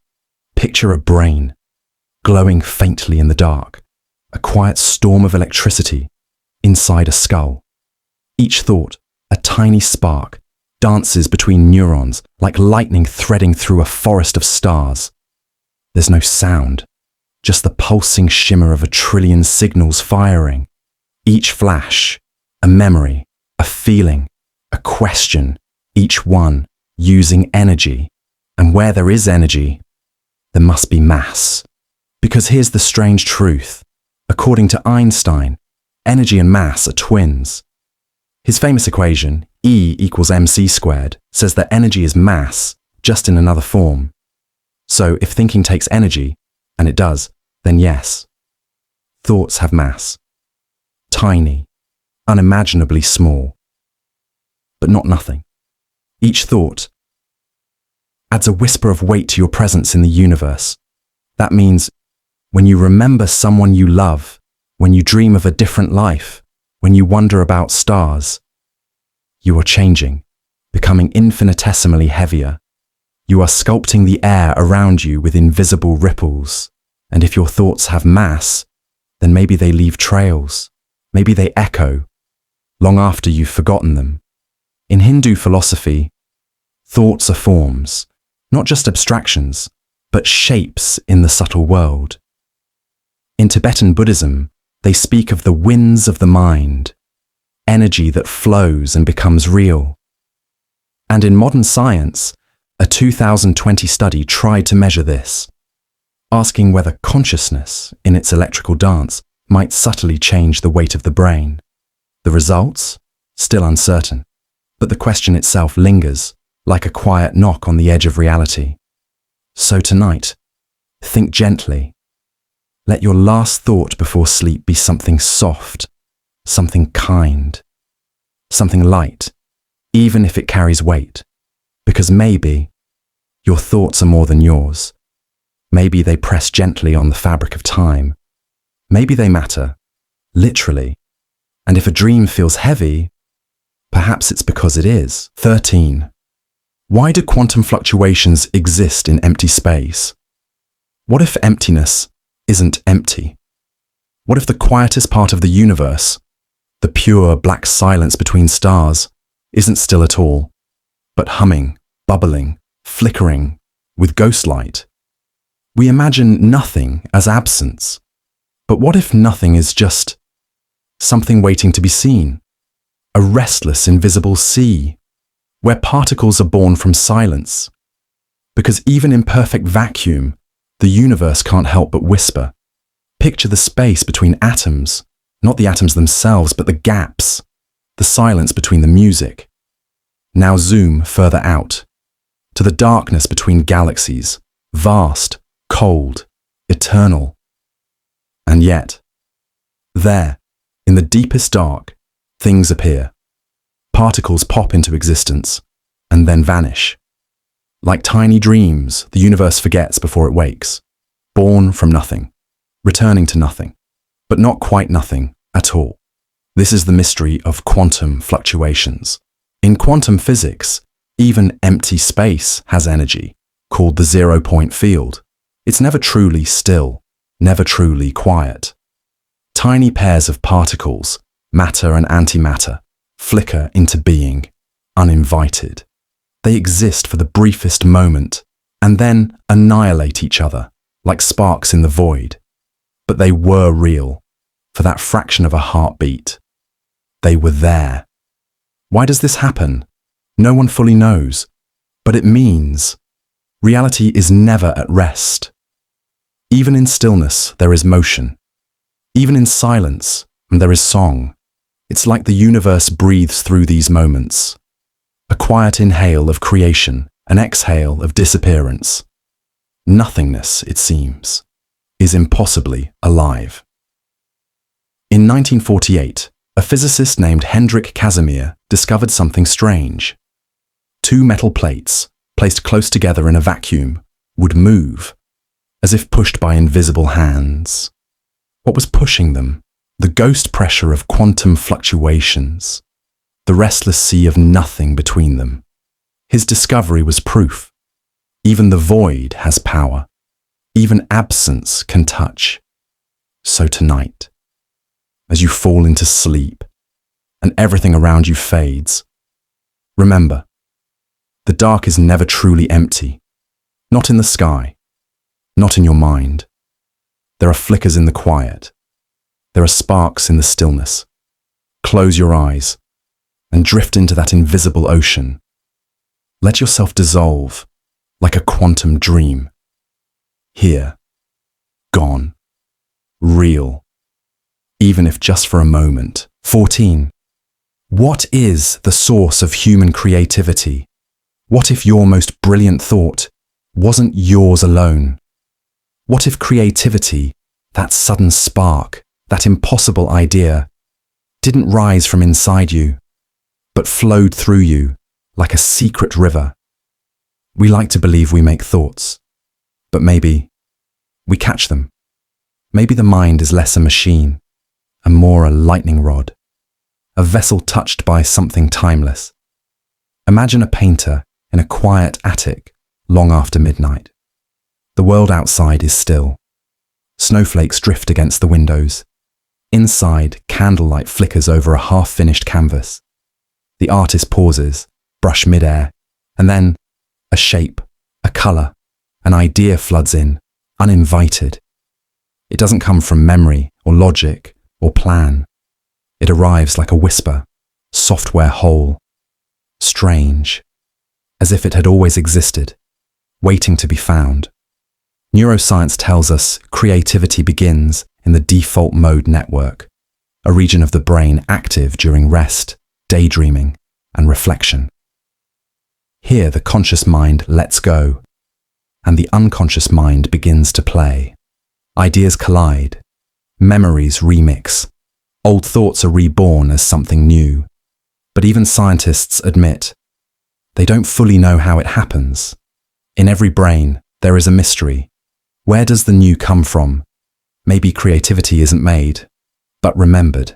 Picture a brain, glowing faintly in the dark, a quiet storm of electricity inside a skull. Each thought, a tiny spark, dances between neurons like lightning threading through a forest of stars. There's no sound, just the pulsing shimmer of a trillion signals firing. Each flash, a memory, a feeling, a question, each one using energy. And where there is energy, there must be mass. Because here's the strange truth. According to Einstein, energy and mass are twins. His famous equation, E equals mc squared, says that energy is mass, just in another form. So if thinking takes energy, and it does, then yes, thoughts have mass. Tiny, unimaginably small, but not nothing. Each thought adds a whisper of weight to your presence in the universe. That means when you remember someone you love, when you dream of a different life, when you wonder about stars, you are changing, becoming infinitesimally heavier. You are sculpting the air around you with invisible ripples. And if your thoughts have mass, then maybe they leave trails. Maybe they echo, long after you've forgotten them. In Hindu philosophy, thoughts are forms, not just abstractions, but shapes in the subtle world. In Tibetan Buddhism, they speak of the winds of the mind, energy that flows and becomes real. And in modern science, a 2020 study tried to measure this, asking whether consciousness, in its electrical dance, might subtly change the weight of the brain. The results? Still uncertain. But the question itself lingers, like a quiet knock on the edge of reality. So tonight, think gently. Let your last thought before sleep be something soft, something kind, something light, even if it carries weight. Because maybe your thoughts are more than yours. Maybe they press gently on the fabric of time. Maybe they matter, literally. And if a dream feels heavy, perhaps it's because it is. 13. Why do quantum fluctuations exist in empty space? What if emptiness isn't empty? What if the quietest part of the universe, the pure black silence between stars, isn't still at all, but humming, bubbling, flickering, with ghost light? We imagine nothing as absence. But what if nothing is just something waiting to be seen? A restless, invisible sea, where particles are born from silence, Because even in perfect vacuum, the universe can't help but whisper. Picture the space between atoms, not the atoms themselves, but the gaps, the silence between the music. Now zoom further out, to the darkness between galaxies, vast, cold, eternal. And yet, there, in the deepest dark, things appear. Particles pop into existence, and then vanish. Like tiny dreams, the universe forgets before it wakes, born from nothing, returning to nothing, but not quite nothing at all. This is the mystery of quantum fluctuations. In quantum physics, even empty space has energy, called the zero-point field. It's never truly still, never truly quiet. Tiny pairs of particles, matter and antimatter, flicker into being, uninvited. They exist for the briefest moment, and then annihilate each other, like sparks in the void. But they were real, for that fraction of a heartbeat. They were there. Why does this happen? No one fully knows, but it means reality is never at rest. Even in stillness, there is motion. Even in silence, there is song. It's like the universe breathes through these moments. A quiet inhale of creation, an exhale of disappearance. Nothingness, it seems, is impossibly alive. In 1948, a physicist named Hendrik Casimir discovered something strange. Two metal plates, placed close together in a vacuum, would move, as if pushed by invisible hands. What was pushing them? The ghost pressure of quantum fluctuations, the restless sea of nothing between them. His discovery was proof. Even the void has power. Even absence can touch. So tonight, as you fall into sleep and everything around you fades, remember, the dark is never truly empty. Not in the sky, not in your mind. There are flickers in the quiet. There are sparks in the stillness. Close your eyes and drift into that invisible ocean. Let yourself dissolve like a quantum dream. Here, gone, real, even if just for a moment. 14. What is the source of human creativity? What if your most brilliant thought wasn't yours alone? What if creativity, that sudden spark, that impossible idea, didn't rise from inside you, but flowed through you like a secret river? We like to believe we make thoughts, but maybe we catch them. Maybe the mind is less a machine and more a lightning rod, a vessel touched by something timeless. Imagine a painter in a quiet attic long after midnight. The world outside is still. Snowflakes drift against the windows. Inside, candlelight flickers over a half-finished canvas. The artist pauses, brush midair, and then a shape, a colour, an idea floods in, uninvited. It doesn't come from memory or logic or plan. It arrives like a whisper, software whole, strange, as if it had always existed, waiting to be found. Neuroscience tells us creativity begins in the default mode network, a region of the brain active during rest, daydreaming, and reflection. Here the conscious mind lets go, and the unconscious mind begins to play. Ideas collide, memories remix, old thoughts are reborn as something new. But even scientists admit they don't fully know how it happens. In every brain, there is a mystery. Where does the new come from? Maybe creativity isn't made, but remembered.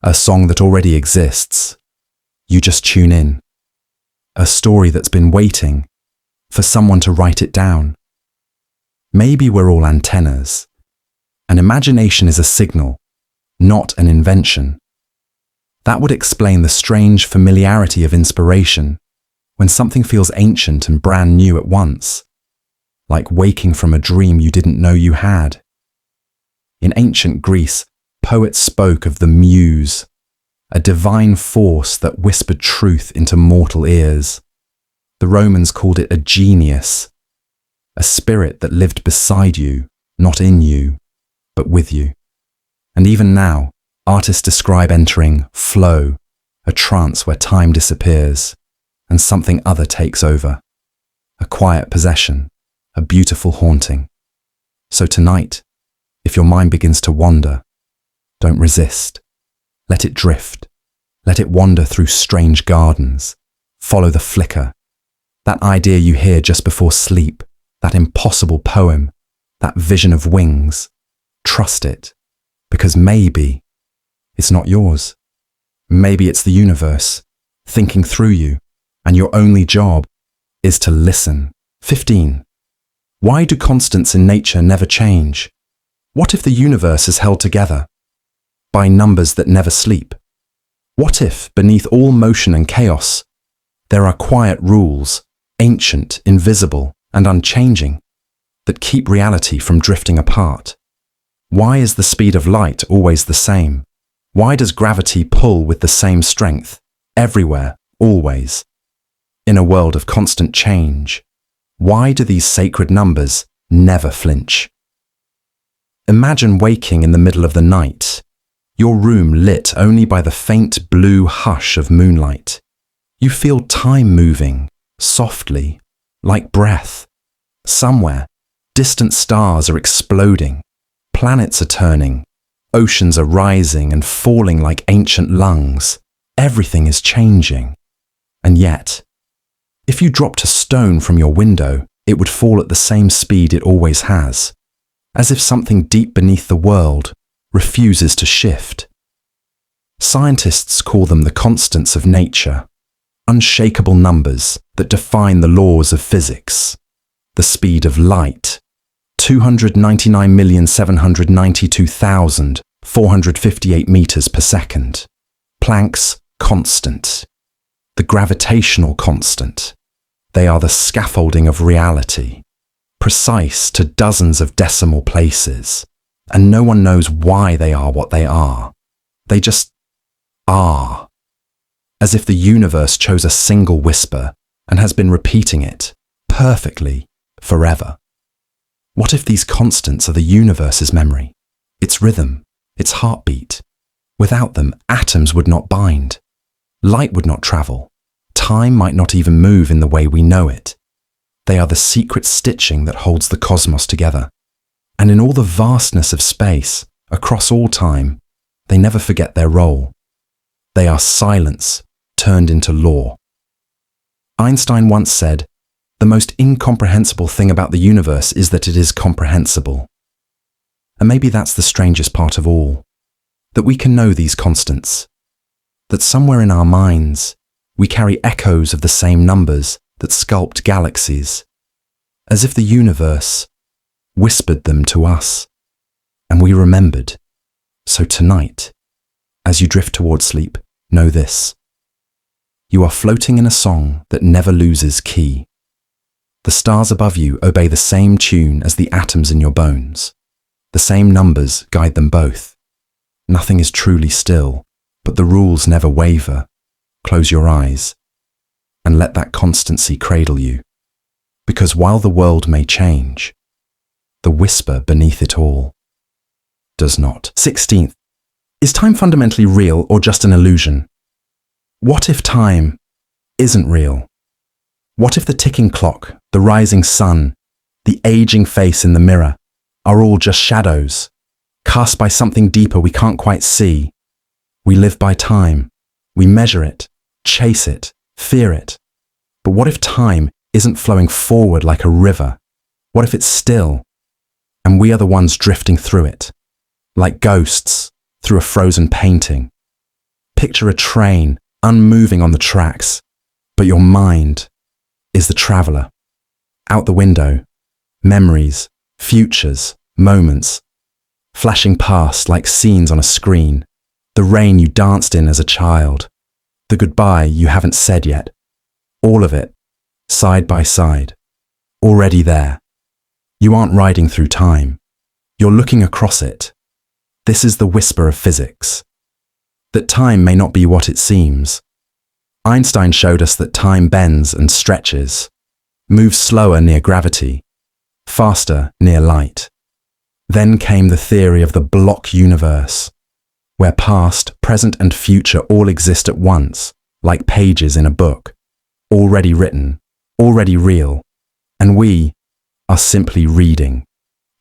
A song that already exists. You just tune in. A story that's been waiting for someone to write it down. Maybe we're all antennas. An imagination is a signal, not an invention. That would explain the strange familiarity of inspiration when something feels ancient and brand new at once, like waking from a dream you didn't know you had. In ancient Greece, poets spoke of the muse, a divine force that whispered truth into mortal ears. The Romans called it a genius, a spirit that lived beside you, not in you, but with you. And even now, artists describe entering flow, a trance where time disappears and something other takes over, a quiet possession, a beautiful haunting. So tonight, if your mind begins to wander, don't resist. Let it drift. Let it wander through strange gardens. Follow the flicker. That idea you hear just before sleep, that impossible poem, that vision of wings. Trust it, because maybe it's not yours. Maybe it's the universe thinking through you, and your only job is to listen. 15. Why do constants in nature never change? What if the universe is held together by numbers that never sleep? What if, beneath all motion and chaos, there are quiet rules, ancient, invisible, and unchanging, that keep reality from drifting apart? Why is the speed of light always the same? Why does gravity pull with the same strength, everywhere, always? In a world of constant change, why do these sacred numbers never flinch? Imagine waking in the middle of the night, your room lit only by the faint blue hush of moonlight. You feel time moving, softly, like breath. Somewhere, distant stars are exploding, planets are turning, oceans are rising and falling like ancient lungs. Everything is changing. And yet, if you dropped a stone from your window, it would fall at the same speed it always has, as if something deep beneath the world refuses to shift. Scientists call them the constants of nature, unshakable numbers that define the laws of physics. The speed of light, 299,792,458 meters per second. Planck's constant. The gravitational constant. They are the scaffolding of reality, precise to dozens of decimal places, and no one knows why they are what they are. They just are. As if the universe chose a single whisper and has been repeating it, perfectly, forever. What if these constants are the universe's memory, its rhythm, its heartbeat? Without them, atoms would not bind. Light would not travel. Time might not even move in the way we know it. They are the secret stitching that holds the cosmos together. And in all the vastness of space, across all time, they never forget their role. They are silence turned into law. Einstein once said, "The most incomprehensible thing about the universe is that it is comprehensible." And maybe that's the strangest part of all, that we can know these constants, that somewhere in our minds, we carry echoes of the same numbers that sculpt galaxies, as if the universe whispered them to us, and we remembered. So tonight, as you drift towards sleep, know this. You are floating in a song that never loses key. The stars above you obey the same tune as the atoms in your bones. The same numbers guide them both. Nothing is truly still, but the rules never waver. Close your eyes and let that constancy cradle you. Because while the world may change, the whisper beneath it all does not. 16th. Is time fundamentally real or just an illusion? What if time isn't real? What if the ticking clock, the rising sun, the aging face in the mirror are all just shadows, cast by something deeper we can't quite see? We live by time. We measure it, chase it, fear it. But what if time isn't flowing forward like a river? What if it's still, and we are the ones drifting through it, like ghosts through a frozen painting? Picture a train unmoving on the tracks, but your mind is the traveler. Out the window, memories, futures, moments, flashing past like scenes on a screen. The rain you danced in as a child, the goodbye you haven't said yet. All of it, side by side, already there. You aren't riding through time. You're looking across it. This is the whisper of physics. That time may not be what it seems. Einstein showed us that time bends and stretches, moves slower near gravity, faster near light. Then came the theory of the block universe, where past, present, and future all exist at once, like pages in a book, already written, already real, and we are simply reading.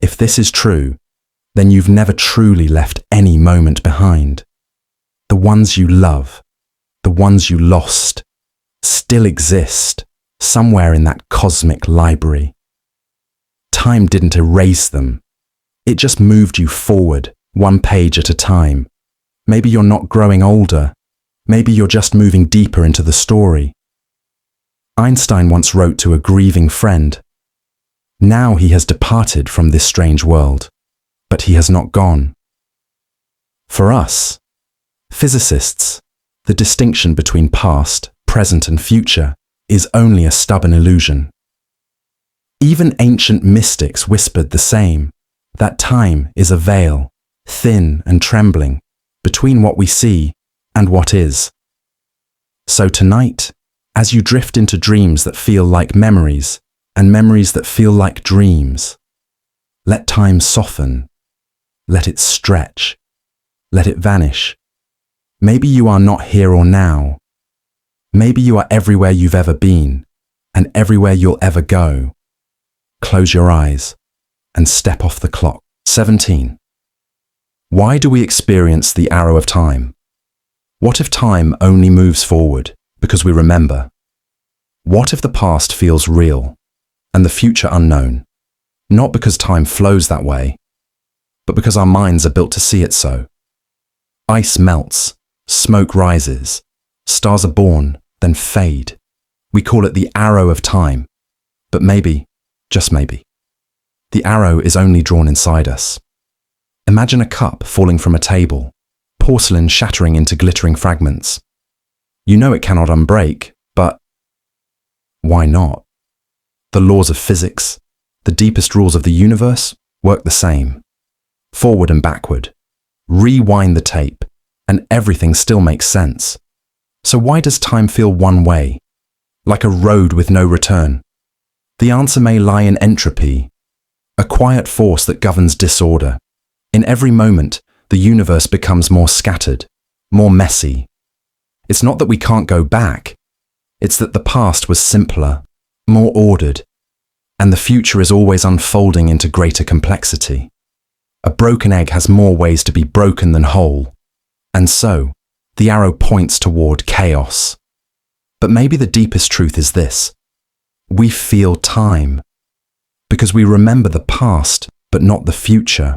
If this is true, then you've never truly left any moment behind. The ones you love, the ones you lost, still exist somewhere in that cosmic library. Time didn't erase them. It just moved you forward, one page at a time. Maybe you're not growing older. Maybe you're just moving deeper into the story. Einstein once wrote to a grieving friend, "Now he has departed from this strange world, but he has not gone." For us, physicists, the distinction between past, present, and future is only a stubborn illusion. Even ancient mystics whispered the same, that time is a veil, thin and trembling, between what we see and what is. So tonight, as you drift into dreams that feel like memories, and memories that feel like dreams, let time soften, let it stretch, let it vanish. Maybe you are not here or now. Maybe you are everywhere you've ever been, and everywhere you'll ever go. Close your eyes and step off the clock. 17. Why do we experience the arrow of time? What if time only moves forward because we remember? What if the past feels real and the future unknown? Not because time flows that way, but because our minds are built to see it so. Ice melts, smoke rises, stars are born, then fade. We call it the arrow of time, but maybe, just maybe, the arrow is only drawn inside us. Imagine a cup falling from a table, porcelain shattering into glittering fragments. You know it cannot unbreak, but why not? The laws of physics, the deepest rules of the universe, work the same. Forward and backward. Rewind the tape, and everything still makes sense. So why does time feel one way, like a road with no return? The answer may lie in entropy, a quiet force that governs disorder. In every moment, the universe becomes more scattered, more messy. It's not that we can't go back. It's that the past was simpler, more ordered, and the future is always unfolding into greater complexity. A broken egg has more ways to be broken than whole, and so, the arrow points toward chaos. But maybe the deepest truth is this: we feel time, because we remember the past, but not the future.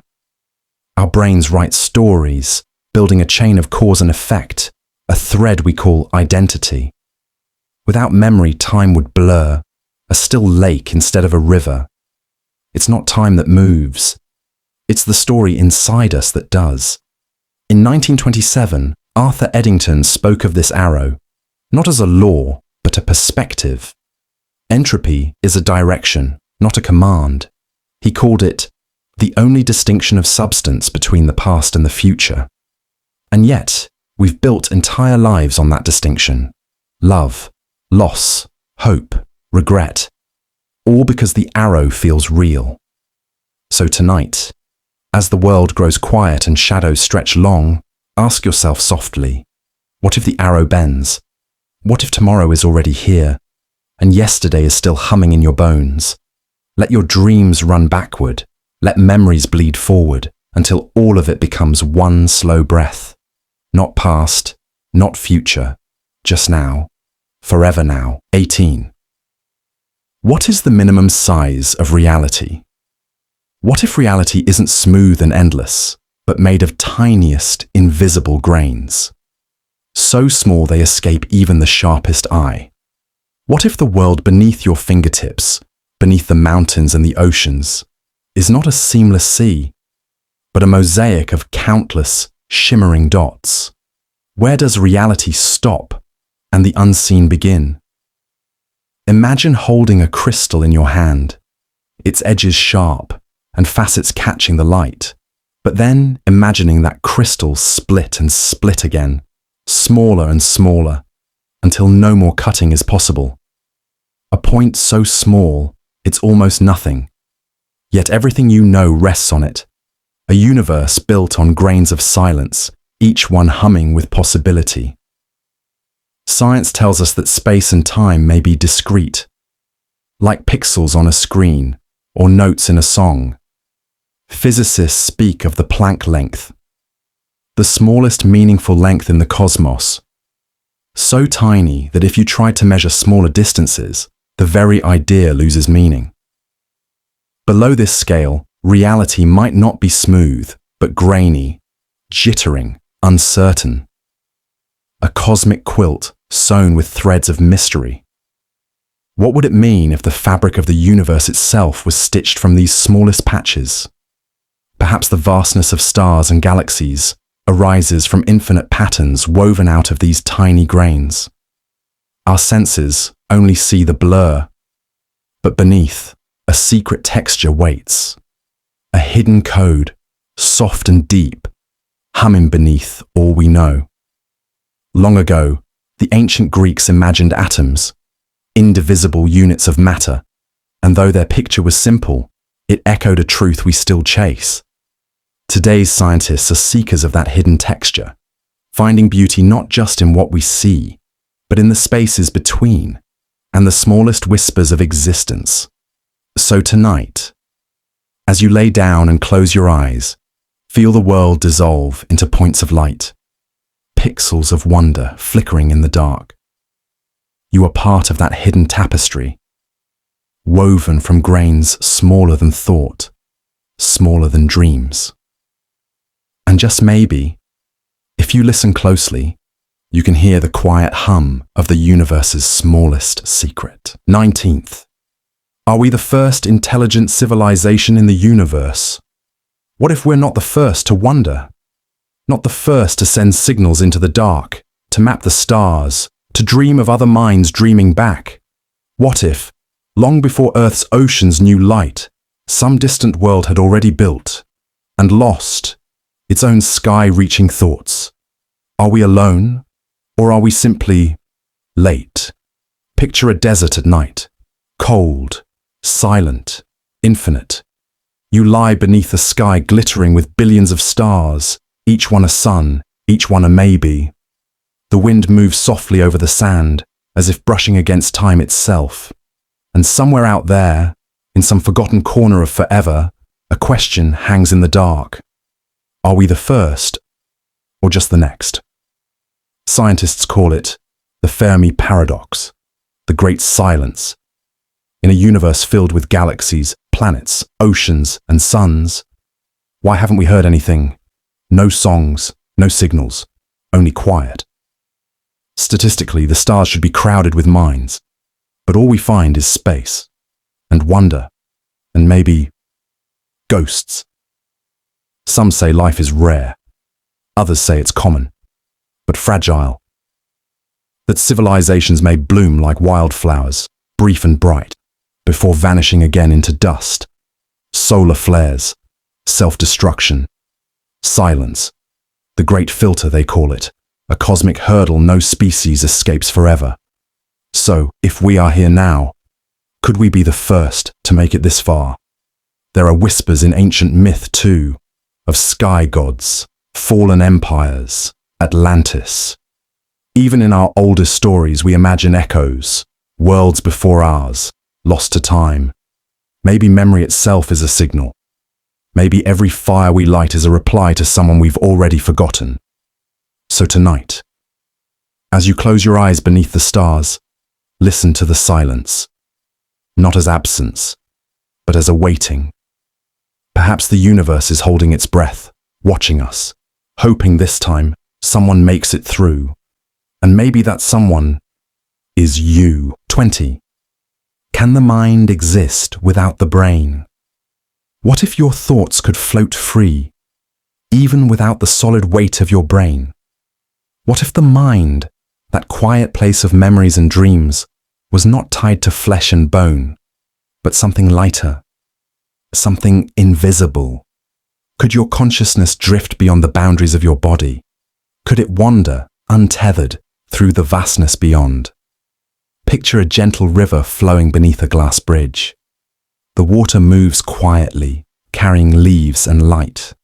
Our brains write stories, building a chain of cause and effect, a thread we call identity. Without memory, time would blur, a still lake instead of a river. It's not time that moves. It's the story inside us that does. In 1927, Arthur Eddington spoke of this arrow, not as a law, but a perspective. Entropy is a direction, not a command. He called it the only distinction of substance between the past and the future. And yet, we've built entire lives on that distinction. Love, loss, hope, regret, all because the arrow feels real. So tonight, as the world grows quiet and shadows stretch long, ask yourself softly, what if the arrow bends? What if tomorrow is already here, and yesterday is still humming in your bones? Let your dreams run backward, let memories bleed forward, until all of it becomes one slow breath. Not past, not future, just now, forever now. 18. What is the minimum size of reality? What if reality isn't smooth and endless, but made of tiniest, invisible grains? So small they escape even the sharpest eye. What if the world beneath your fingertips, beneath the mountains and the oceans, is not a seamless sea, but a mosaic of countless, shimmering dots? Where does reality stop and the unseen begin? Imagine holding a crystal in your hand, its edges sharp and facets catching the light, but then imagining that crystal split and split again, smaller and smaller, until no more cutting is possible. A point so small, it's almost nothing, Yet everything you know rests on it. A universe built on grains of silence, each one humming with possibility. Science tells us that space and time may be discrete, like pixels on a screen or notes in a song. Physicists speak of the Planck length, the smallest meaningful length in the cosmos, so tiny that if you tried to measure smaller distances, the very idea loses meaning. Below this scale, reality might not be smooth, but grainy, jittering, uncertain. A cosmic quilt sewn with threads of mystery. What would it mean if the fabric of the universe itself was stitched from these smallest patches? Perhaps the vastness of stars and galaxies arises from infinite patterns woven out of these tiny grains. Our senses only see the blur, but beneath, a secret texture waits. A hidden code, soft and deep, humming beneath all we know. Long ago, the ancient Greeks imagined atoms, indivisible units of matter, and though their picture was simple, it echoed a truth we still chase. Today's scientists are seekers of that hidden texture, finding beauty not just in what we see, but in the spaces between, and the smallest whispers of existence. So tonight, as you lay down and close your eyes, feel the world dissolve into points of light, pixels of wonder flickering in the dark. You are part of that hidden tapestry, woven from grains smaller than thought, smaller than dreams. And just maybe, if you listen closely, you can hear the quiet hum of the universe's smallest secret. 19th. Are we the first intelligent civilization in the universe? What if we're not the first to wonder? Not the first to send signals into the dark, to map the stars, to dream of other minds dreaming back? What if, long before Earth's oceans knew light, some distant world had already built and lost its own sky-reaching thoughts? Are we alone, or are we simply late? Picture a desert at night, cold, silent, infinite. You lie beneath a sky glittering with billions of stars, each one a sun, each one a maybe. The wind moves softly over the sand, as if brushing against time itself. And somewhere out there, in some forgotten corner of forever, a question hangs in the dark. Are we the first, or just the next? Scientists call it the Fermi paradox, the great silence. In a universe filled with galaxies, planets, oceans, and suns, why haven't we heard anything? No songs, no signals, only quiet. Statistically, the stars should be crowded with minds, but all we find is space, and wonder, and maybe ghosts. Some say life is rare, others say it's common, but fragile. That civilizations may bloom like wildflowers, brief and bright, before vanishing again into dust, solar flares, self-destruction, silence, the great filter they call it, a cosmic hurdle no species escapes forever. So, if we are here now, could we be the first to make it this far? There are whispers in ancient myth too, of sky gods, fallen empires, Atlantis. Even in our oldest stories we imagine echoes, worlds before ours, lost to time. Maybe memory itself is a signal. Maybe every fire we light is a reply to someone we've already forgotten. So tonight, as you close your eyes beneath the stars, listen to the silence. Not as absence, but as a waiting. Perhaps the universe is holding its breath, watching us, hoping this time someone makes it through. And maybe that someone is you. 20. Can the mind exist without the brain? What if your thoughts could float free, even without the solid weight of your brain? What if the mind, that quiet place of memories and dreams, was not tied to flesh and bone, but something lighter, something invisible? Could your consciousness drift beyond the boundaries of your body? Could it wander, untethered, through the vastness beyond? Picture a gentle river flowing beneath a glass bridge. The water moves quietly, carrying leaves and light.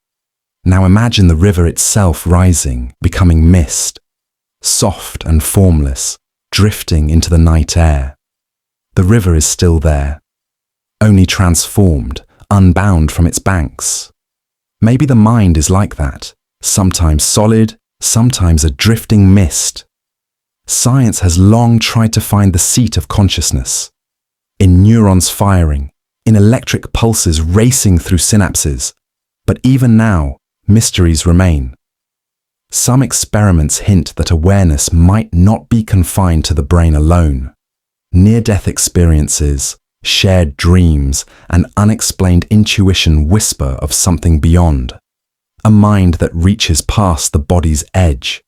Now imagine the river itself rising, becoming mist, soft and formless, drifting into the night air. The river is still there, only transformed, unbound from its banks. Maybe the mind is like that, sometimes solid, sometimes a drifting mist. Science has long tried to find the seat of consciousness, in neurons firing, in electric pulses racing through synapses, but even now, mysteries remain. Some experiments hint that awareness might not be confined to the brain alone. Near-death experiences, shared dreams, and unexplained intuition whisper of something beyond, a mind that reaches past the body's edge.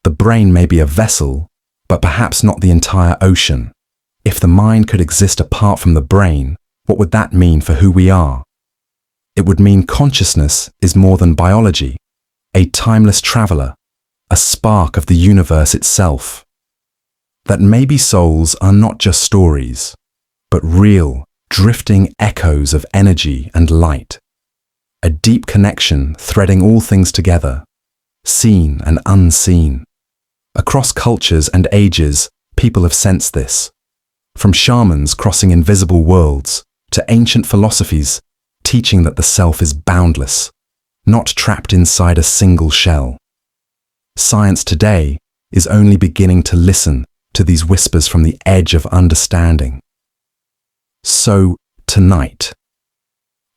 The brain may be a vessel, but perhaps not the entire ocean. If the mind could exist apart from the brain, what would that mean for who we are? It would mean consciousness is more than biology, a timeless traveler, a spark of the universe itself. That maybe souls are not just stories, but real, drifting echoes of energy and light. A deep connection threading all things together, seen and unseen. Across cultures and ages, people have sensed this. From shamans crossing invisible worlds, to ancient philosophies teaching that the self is boundless, not trapped inside a single shell. Science today is only beginning to listen to these whispers from the edge of understanding. So, tonight,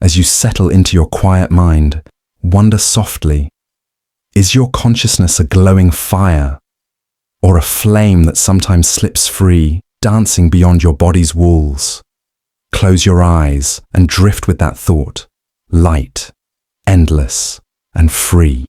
as you settle into your quiet mind, wonder softly, is your consciousness a glowing fire, or a flame that sometimes slips free, dancing beyond your body's walls? Close your eyes and drift with that thought, light, endless, and free.